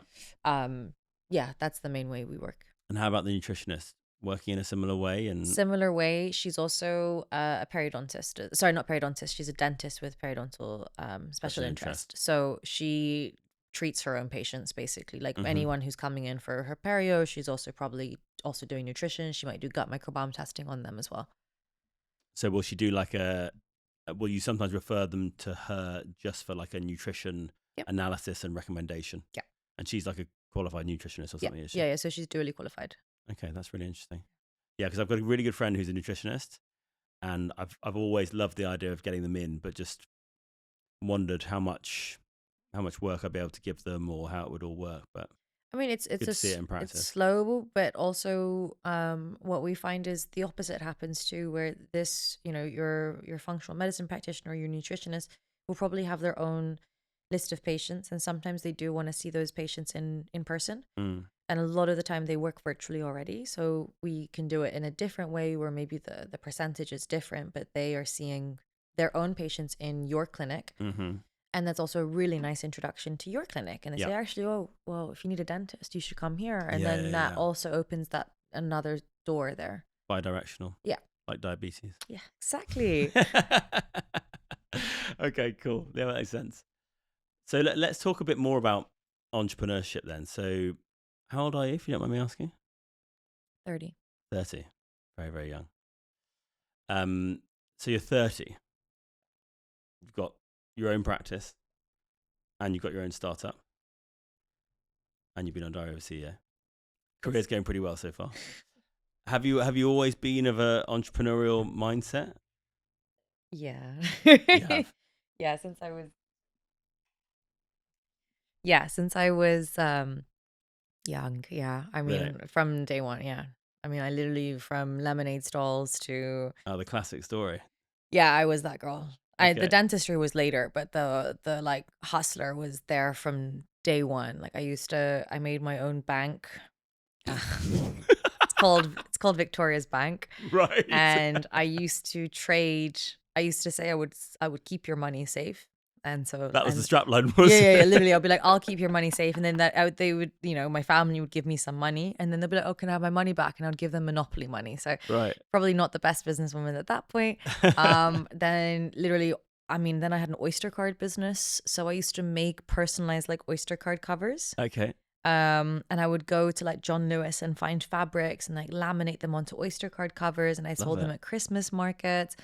Yeah, that's the main way we work. And how about the nutritionist? Working in a similar way? Similar way. She's also a periodontist. Sorry, not periodontist. She's a dentist with periodontal special interest. So she treats her own patients basically. Like anyone who's coming in for her perio, she's also probably also doing nutrition. She might do gut microbiome testing on them as well. So will she do like will you sometimes refer them to her just for like a nutrition analysis and recommendation? Yeah. And she's like a qualified nutritionist or something, is she? Yeah. So she's dually qualified. Okay, that's really interesting. Yeah, because I've got a really good friend who's a nutritionist, and I've always loved the idea of getting them in, but just wondered how much work I'd be able to give them or how it would all work. But I mean, it's good to see it in practice. It's slow, but also what we find is the opposite happens too, where this, your functional medicine practitioner, your nutritionist will probably have their own list of patients, and sometimes they do want to see those patients in person. And a lot of the time they work virtually already, so we can do it in a different way where maybe the percentage is different, but they are seeing their own patients in your clinic. And that's also a really nice introduction to your clinic. And they say, actually, oh, well, if you need a dentist, you should come here. And then that also opens that another door there. Bi-directional. Yeah. Like diabetes. Yeah, exactly. Okay, cool. Yeah, that makes sense. So let's talk a bit more about entrepreneurship then. So how old are you, if you don't mind me asking? 30. 30. Very, very young. So you're 30. You've got your own practice and you've got your own startup and you've been on Diary of a CEO. Career's going pretty well so far. Have you always been of an entrepreneurial mindset? Yeah. You have? Yeah, since I was young. Yeah. I mean, Really? from day one. Yeah. I mean, I literally from lemonade stalls to. Oh, the classic story. Yeah, I was that girl. The Okay. dentistry was later, but the like hustler was there from day one. Like I made my own bank. It's called Victoria's Bank. Right. And I used to trade. I used to say I would keep your money safe. And so that was the strapline, was yeah, literally, I'll be like, I'll keep your money safe, and then they would, my family would give me some money, and then they'd be like, oh, can I have my money back? And I'd give them monopoly money. So probably not the best businesswoman at that point. Then literally, then I had an Oyster card business, so I used to make personalized like Oyster card covers. Okay. And I would go to like John Lewis and find fabrics and like laminate them onto Oyster card covers, and I sold them at Christmas markets.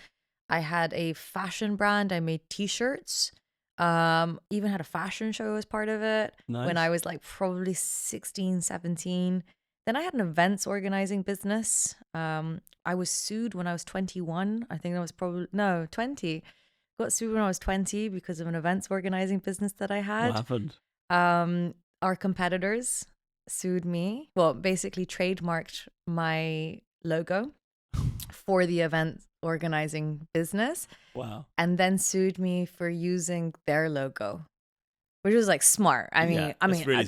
I had a fashion brand. I made T-shirts. Even had a fashion show as part of it. Nice. When I was like probably 16, 17. Then I had an events organizing business. I was sued when I was 21. I think that was 20. Got sued when I was 20 because of an events organizing business that I had. What happened? Our competitors sued me. Well, basically trademarked my logo for the event organizing business. Wow. And then sued me for using their logo, which was like smart. Really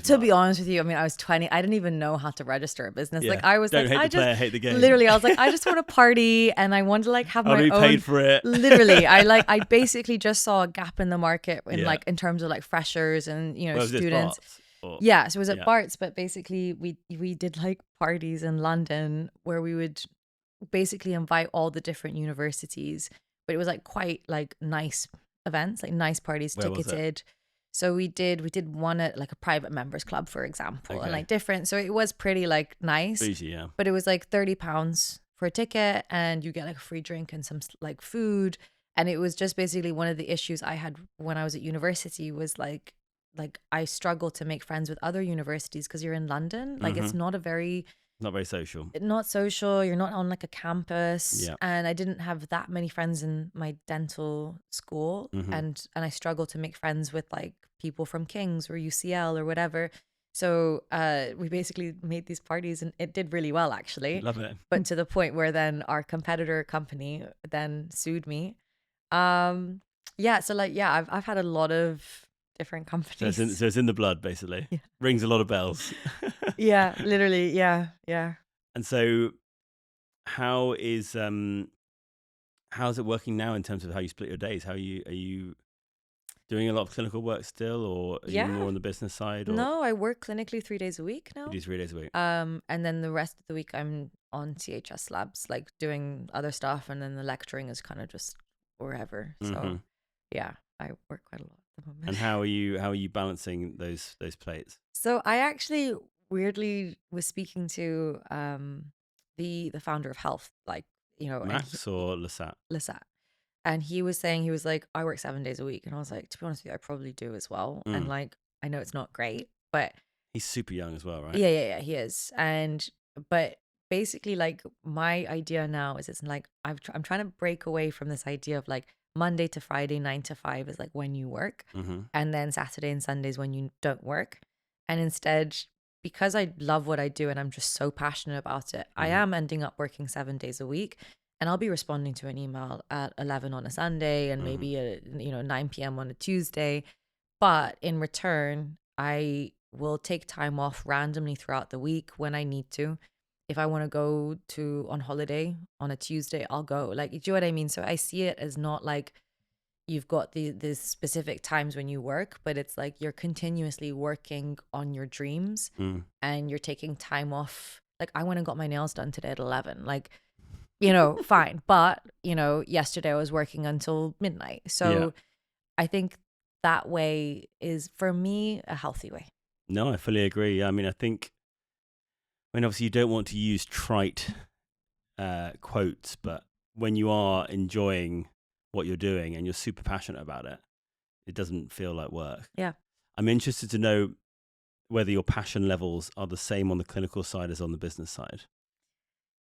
to be honest with you, I was 20. I didn't even know how to register a business. Like I was Don't hate the player, hate the game. Literally, I was like, I just want to party and I want to like have my own. I'll be paid for it. Literally, I basically just saw a gap in the market in terms of like freshers and students. Yeah, so it was at Bart's, but basically we did like parties in London where we would basically invite all the different universities. but it was like quite like nice events, like nice parties, Where was it? ticketed. So we did one at like a private members club, for example, and Okay. like different. So it was pretty like nice, Bougie, yeah. but it was like £30 for a ticket, and you get like a free drink and some like food. And it was just basically one of the issues I had when I was at university was like I struggle to make friends with other universities because you're in London. Like it's not a very Not very social. not social. You're not on like a campus, Yeah. and I didn't have that many friends in my dental school, and I struggled to make friends with like people from King's or UCL or whatever. So we basically made these parties, and it did really well actually. Love it. But to the point where then our competitor company then sued me. Yeah. So like yeah, I've had a lot of different companies. So it's in the blood, basically. Yeah. Rings a lot of bells. Yeah, literally. Yeah, yeah. And so, how is how's it working now in terms of how you split your days? How are you doing a lot of clinical work still, or are you more Yeah. on the business side? Or No, I work clinically 3 days a week you now. do 3 days a week? And then the rest of the week I'm on CHS labs, like doing other stuff, and then the lecturing is kind of just wherever. So yeah, I work quite a lot at the moment. And how are you balancing those plates? So I actually weirdly was speaking to the founder of Health, like, you know, and Max or Lasat? Lisat. And he was saying, he was like, I work 7 days a week. And I was like, to be honest with you, I probably do as well. And like, I know it's not great, but He's super young as well, right? yeah, he is. And, but basically, like, my idea now is it's like, I'm trying to break away from this idea of like Monday to Friday, 9 to 5 is like when you work. And then Saturday and Sundays when you don't work. And instead, because I love what I do and I'm just so passionate about it, I am ending up working 7 days a week. And I'll be responding to an email at 11 on a Sunday and maybe at 9 p.m. on a Tuesday. But in return, I will take time off randomly throughout the week when I need to. If I want to go to on holiday on a Tuesday, I'll go. Like, do you know what I mean? So I see it as not like you've got these specific times when you work, but it's like you're continuously working on your dreams and you're taking time off. Like, I went and got my nails done today at 11. Like, fine. But, yesterday I was working until midnight. So I think that way is, for me, a healthy way. No, I fully agree. I mean, obviously you don't want to use trite quotes, but when you are enjoying what you're doing and you're super passionate about it, it doesn't feel like work. Yeah. I'm interested to know whether your passion levels are the same on the clinical side as on the business side.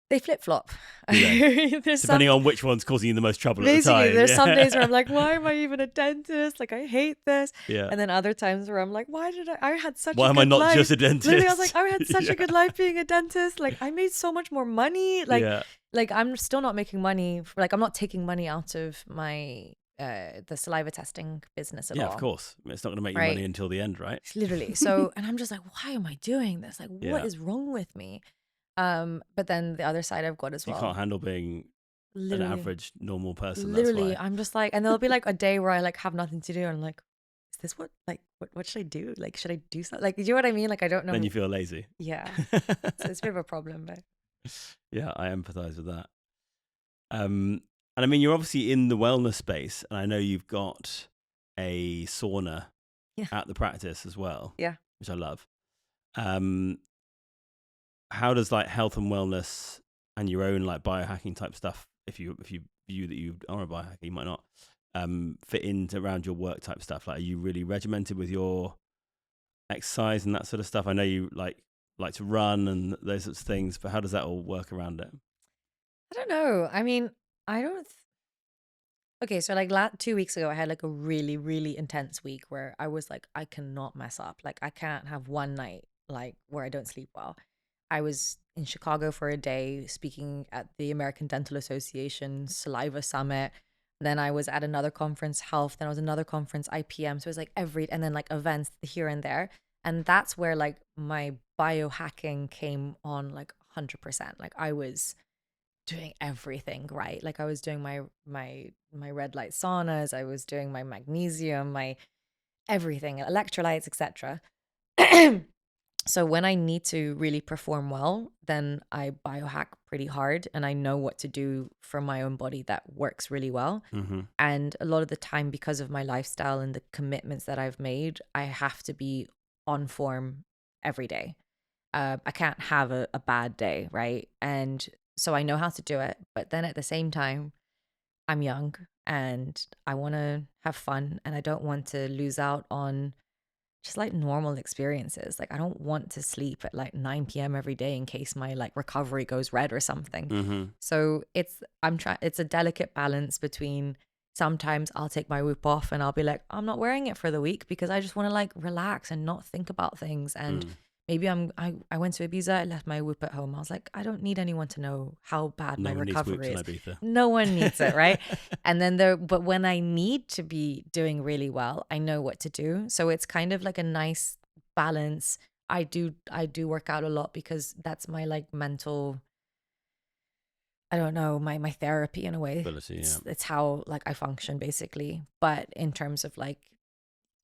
They flip-flop. Depending on which one's causing you the most trouble at the time. Basically, there's some days where I'm like, why am I even a dentist? Like, I hate this. Yeah. And then other times where I'm like, why had such a good life. Why am I not just a dentist? Literally, I was like, I had such a good life being a dentist. Like, I made so much more money. Like I'm still not making money. Like, I'm not taking money out of my the saliva testing business at all. Yeah, of course. It's not going to make you money until the end, right? Literally. So, and I'm just like, why am I doing this? Like, what is wrong with me? But then the other side I've got as well. You can't handle being an average normal person. Literally, that's why. I'm just like, and there'll be like a day where I like have nothing to do, and I'm like, is this what should I do? Like, should I do something? Like, do you know what I mean? Like, I don't know. Then you feel lazy. Yeah, so it's a bit of a problem, but yeah, I empathize with that. And I mean, you're obviously in the wellness space, and I know you've got a sauna at the practice as well. Yeah, which I love. How does like health and wellness and your own like biohacking type stuff, if you view that you are a biohacker, you might not, fit into around your work type stuff? Like, are you really regimented with your exercise and that sort of stuff? I know you like to run and those sorts of things, but how does that all work around it? I don't know. I mean, I don't. Okay, so like 2 weeks ago, I had like a really, really intense week where I was like, I cannot mess up. Like, I can't have one night like where I don't sleep well. I was in Chicago for a day speaking at the American Dental Association Saliva Summit. Then I was at another conference, Health. Then I was another conference, IPM. So it was like and then like events here and there. And that's where like my biohacking came on like 100%. Like, I was doing everything right. Like, I was doing my red light saunas. I was doing my magnesium, my everything, electrolytes, etc. So when I need to really perform well, then I biohack pretty hard and I know what to do for my own body that works really well. Mm-hmm. And a lot of the time, because of my lifestyle and the commitments that I've made, I have to be on form every day. I can't have a bad day, right? And so I know how to do it. But then at the same time, I'm young and I want to have fun and I don't want to lose out on just like normal experiences. Like I don't want to sleep at like 9 p.m. every day in case my like recovery goes red or something. Mm-hmm. So it's a delicate balance between sometimes I'll take my whoop off and I'll be like, I'm not wearing it for the week because I just want to like relax and not think about things. And maybe I went to Ibiza, I left my whoop at home. I was like, I don't need anyone to know how bad No my one needs whoops recovery in is. Ibiza. No one needs it, right? And then but when I need to be doing really well, I know what to do. So it's kind of like a nice balance. I do work out a lot because that's my like mental, I don't know, my therapy in a way. Ability, yeah. It's how like I function basically. But in terms of like,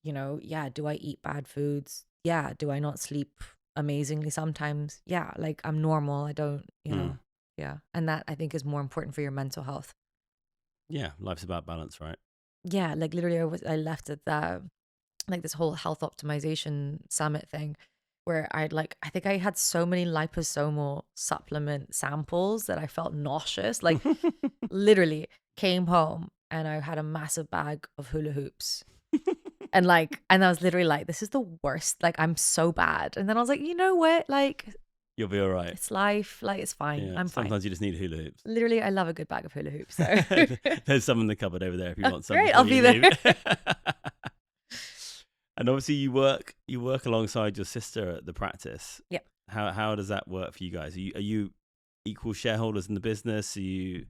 yeah, do I eat bad foods? Yeah. Do I not sleep amazingly sometimes? Yeah. Like I'm normal. I don't, yeah. And that I think is more important for your mental health. Yeah, life's about balance, right? Yeah. Like literally I left at that, like this whole health optimization summit thing where I think I had so many liposomal supplement samples that I felt nauseous. Like literally came home and I had a massive bag of hula hoops. And I was literally like, this is the worst. Like, I'm so bad. And then I was like, you know what? Like, You'll be all right. it's life. Like, it's fine. Yeah, I'm fine. sometimes you just need hula hoops. Literally, I love a good bag of hula hoops. So. There's some in the cupboard over there if you want some. Great, I'll be there. And obviously, you work alongside your sister at the practice. Yeah. How does that work for you guys? Are you equal shareholders in the business? Are you?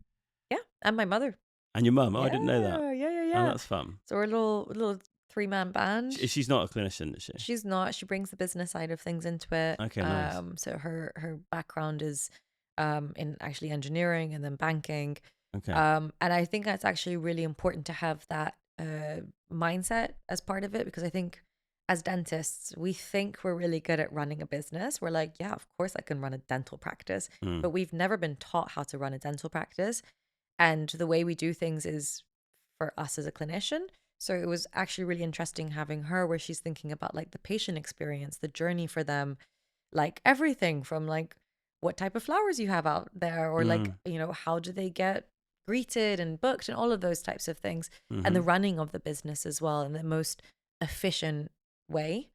Yeah, and my mother. And your mum? Oh, I didn't know that. Yeah. Oh, that's fun. So we're a little 3-man band. She's not a clinician, is she? She's not. She brings the business side of things into it. Okay, nice. So her background is in actually engineering and then banking. Okay. And I think that's actually really important to have that mindset as part of it, because I think as dentists, we think we're really good at running a business. We're like, yeah, of course I can run a dental practice, but we've never been taught how to run a dental practice. And the way we do things is for us as a clinician. So it was actually really interesting having her where she's thinking about like the patient experience, the journey for them, like everything from like what type of flowers you have out there or like, how do they get greeted and booked and all of those types of things, and the running of the business as well in the most efficient way.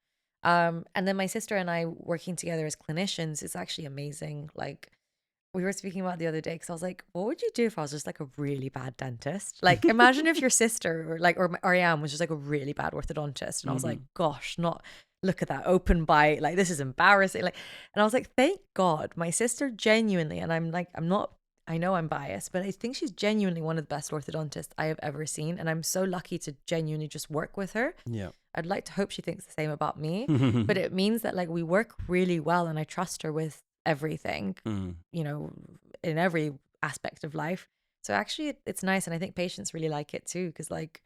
And then my sister and I working together as clinicians is actually amazing. Like we were speaking about the other day, because I was like, what would you do if I was just like a really bad dentist? Like imagine if your sister or Ariane was just like a really bad orthodontist. And I was like, gosh, look at that open bite. Like this is embarrassing. Like, and I was like, thank God my sister genuinely, and I know I'm biased, but I think she's genuinely one of the best orthodontists I have ever seen. And I'm so lucky to genuinely just work with her. Yeah. I'd like to hope she thinks the same about me, but it means that like we work really well and I trust her with everything, in every aspect of life. So actually it's nice. And I think patients really like it too. Cause like,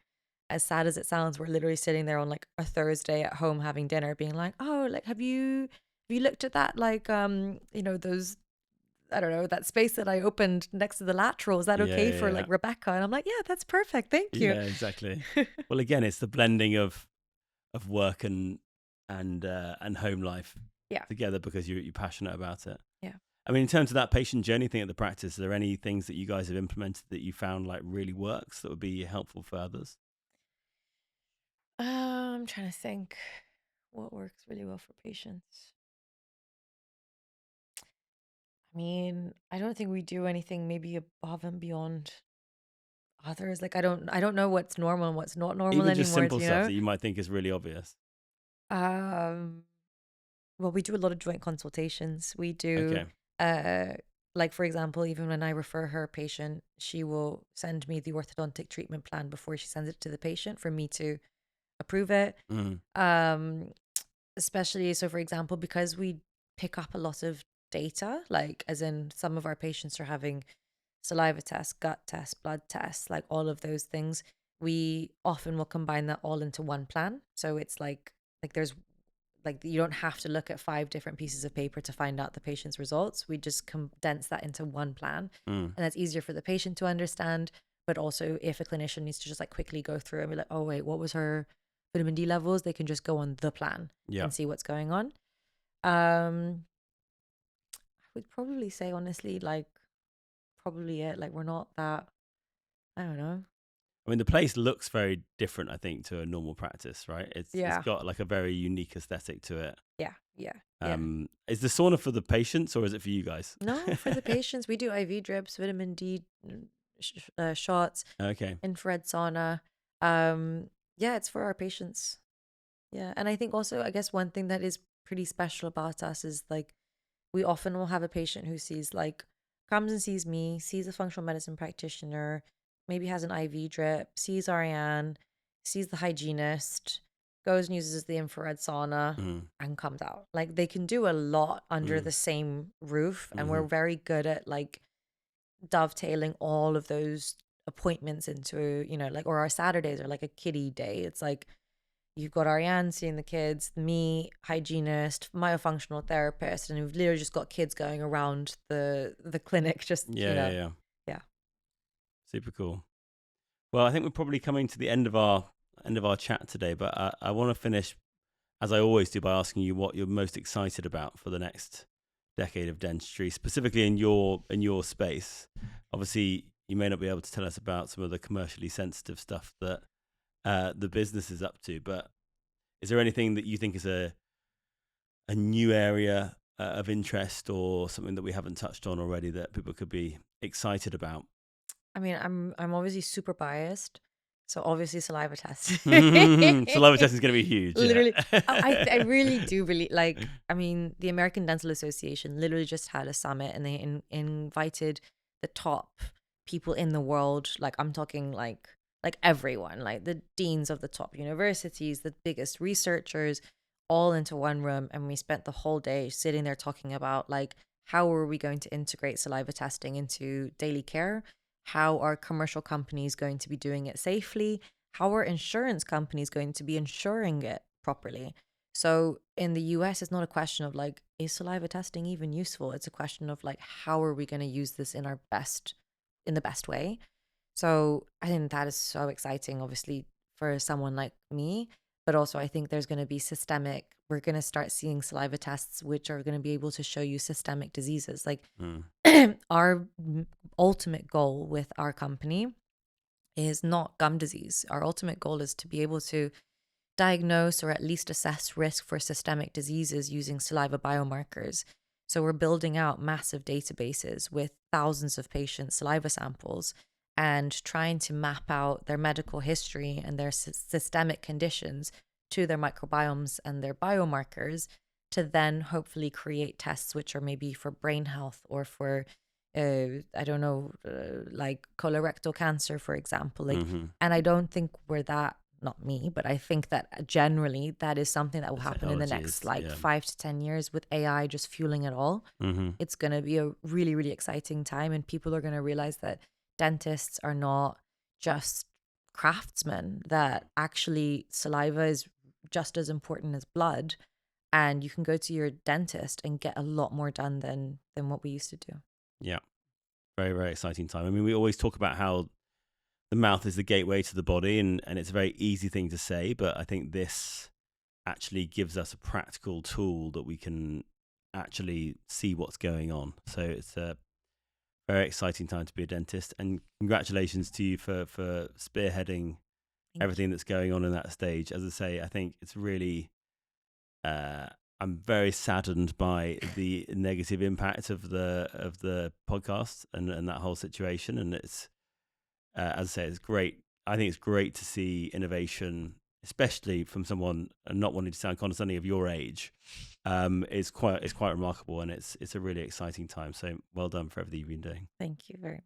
as sad as it sounds, we're literally sitting there on like a Thursday at home having dinner being like, oh, like, have you looked at that? Like, those, I don't know, that space that I opened next to the lateral. Is that okay for like Rebecca? And I'm like, yeah, that's perfect. Thank you. Yeah, exactly. Well, again, it's the blending of work and home life together because you're passionate about it. Yeah. I mean, in terms of that patient journey thing at the practice, are there any things that you guys have implemented that you found like really works that would be helpful for others? I'm trying to think what works really well for patients. I mean, I don't think we do anything maybe above and beyond others. Like I don't know what's normal and what's not normal Even anymore. just simple stuff that you might think is really obvious. Well, we do a lot of joint consultations. We do, like for example, even when I refer her patient, she will send me the orthodontic treatment plan before she sends it to the patient for me to approve it. Especially, so for example, because we pick up a lot of data, like as in some of our patients are having saliva tests, gut tests, blood tests, like all of those things, we often will combine that all into one plan. So it's like there's like you don't have to look at 5 different pieces of paper to find out the patient's results. We just condense that into one plan, and that's easier for the patient to understand. But also, if a clinician needs to just like quickly go through and be like, oh wait, what was her vitamin D levels? They can just go on the plan and see what's going on. I would probably say honestly, like probably it. Like we're not that. I don't know. I mean, the place looks very different, I think, to a normal practice, right? It's got like a very unique aesthetic to it. Yeah. Is the sauna for the patients or is it for you guys? No, for the patients. We do IV drips, vitamin D shots, Okay. infrared sauna. Yeah, it's for our patients. Yeah, and I think also, I guess one thing that is pretty special about us is like we often will have a patient who comes and sees me, sees a functional medicine practitioner, maybe has an IV drip, sees Ariane, sees the hygienist, goes and uses the infrared sauna and comes out. Like they can do a lot under the same roof, and we're very good at like dovetailing all of those appointments into, like, or our Saturdays are like a kiddie day. It's like you've got Ariane seeing the kids, me, hygienist, myofunctional therapist, and we've literally just got kids going around the clinic. Just Yeah. Super cool. Well, I think we're probably coming to the end of our chat today, but I want to finish, as I always do, by asking you what you're most excited about for the next decade of dentistry, specifically in your space. Obviously, you may not be able to tell us about some of the commercially sensitive stuff that the business is up to, but is there anything that you think is a new area of interest or something that we haven't touched on already that people could be excited about? I mean, I'm obviously super biased, so obviously saliva testing. Saliva testing is going to be huge. Literally, yeah. I really do believe. Like, I mean, the American Dental Association literally just had a summit, and they invited the top people in the world. Like, I'm talking like everyone, like the deans of the top universities, the biggest researchers, all into one room, and we spent the whole day sitting there talking about like how are we going to integrate saliva testing into daily care. How are commercial companies going to be doing it safely? How are insurance companies going to be insuring it properly? So in the US, it's not a question of like, is saliva testing even useful? It's a question of like, how are we going to use this in the best way? So I think that is so exciting, obviously, for someone like me. But also, I think there's going to be we're going to start seeing saliva tests, which are going to be able to show you systemic diseases. Like our ultimate goal with our company is not gum disease. Our ultimate goal is to be able to diagnose or at least assess risk for systemic diseases using saliva biomarkers. So we're building out massive databases with thousands of patients' saliva samples and trying to map out their medical history and their systemic conditions to their microbiomes and their biomarkers to then hopefully create tests which are maybe for brain health or for, like colorectal cancer, for example. Like, and I don't think we're that, not me, but I think that generally that is something that will happen in the next 5 to 10 years with AI just fueling it all. It's going to be a really, really exciting time, and people are going to realize that dentists are not just craftsmen, that actually saliva is just as important as blood, and you can go to your dentist and get a lot more done than what we used to do. Yeah. Very, very exciting time. I mean, we always talk about how the mouth is the gateway to the body, and it's a very easy thing to say, but I think this actually gives us a practical tool that we can actually see what's going on. So it's a very exciting time to be a dentist, and congratulations to you for spearheading everything that's going on in that stage. As I say, I think it's really, I'm very saddened by the negative impact of the podcast and that whole situation. And it's, as I say, it's great. I think it's great to see innovation, especially from someone, and not wanting to sound condescending, of your age. It's quite remarkable, and it's a really exciting time. So well done for everything you've been doing. Thank you very much.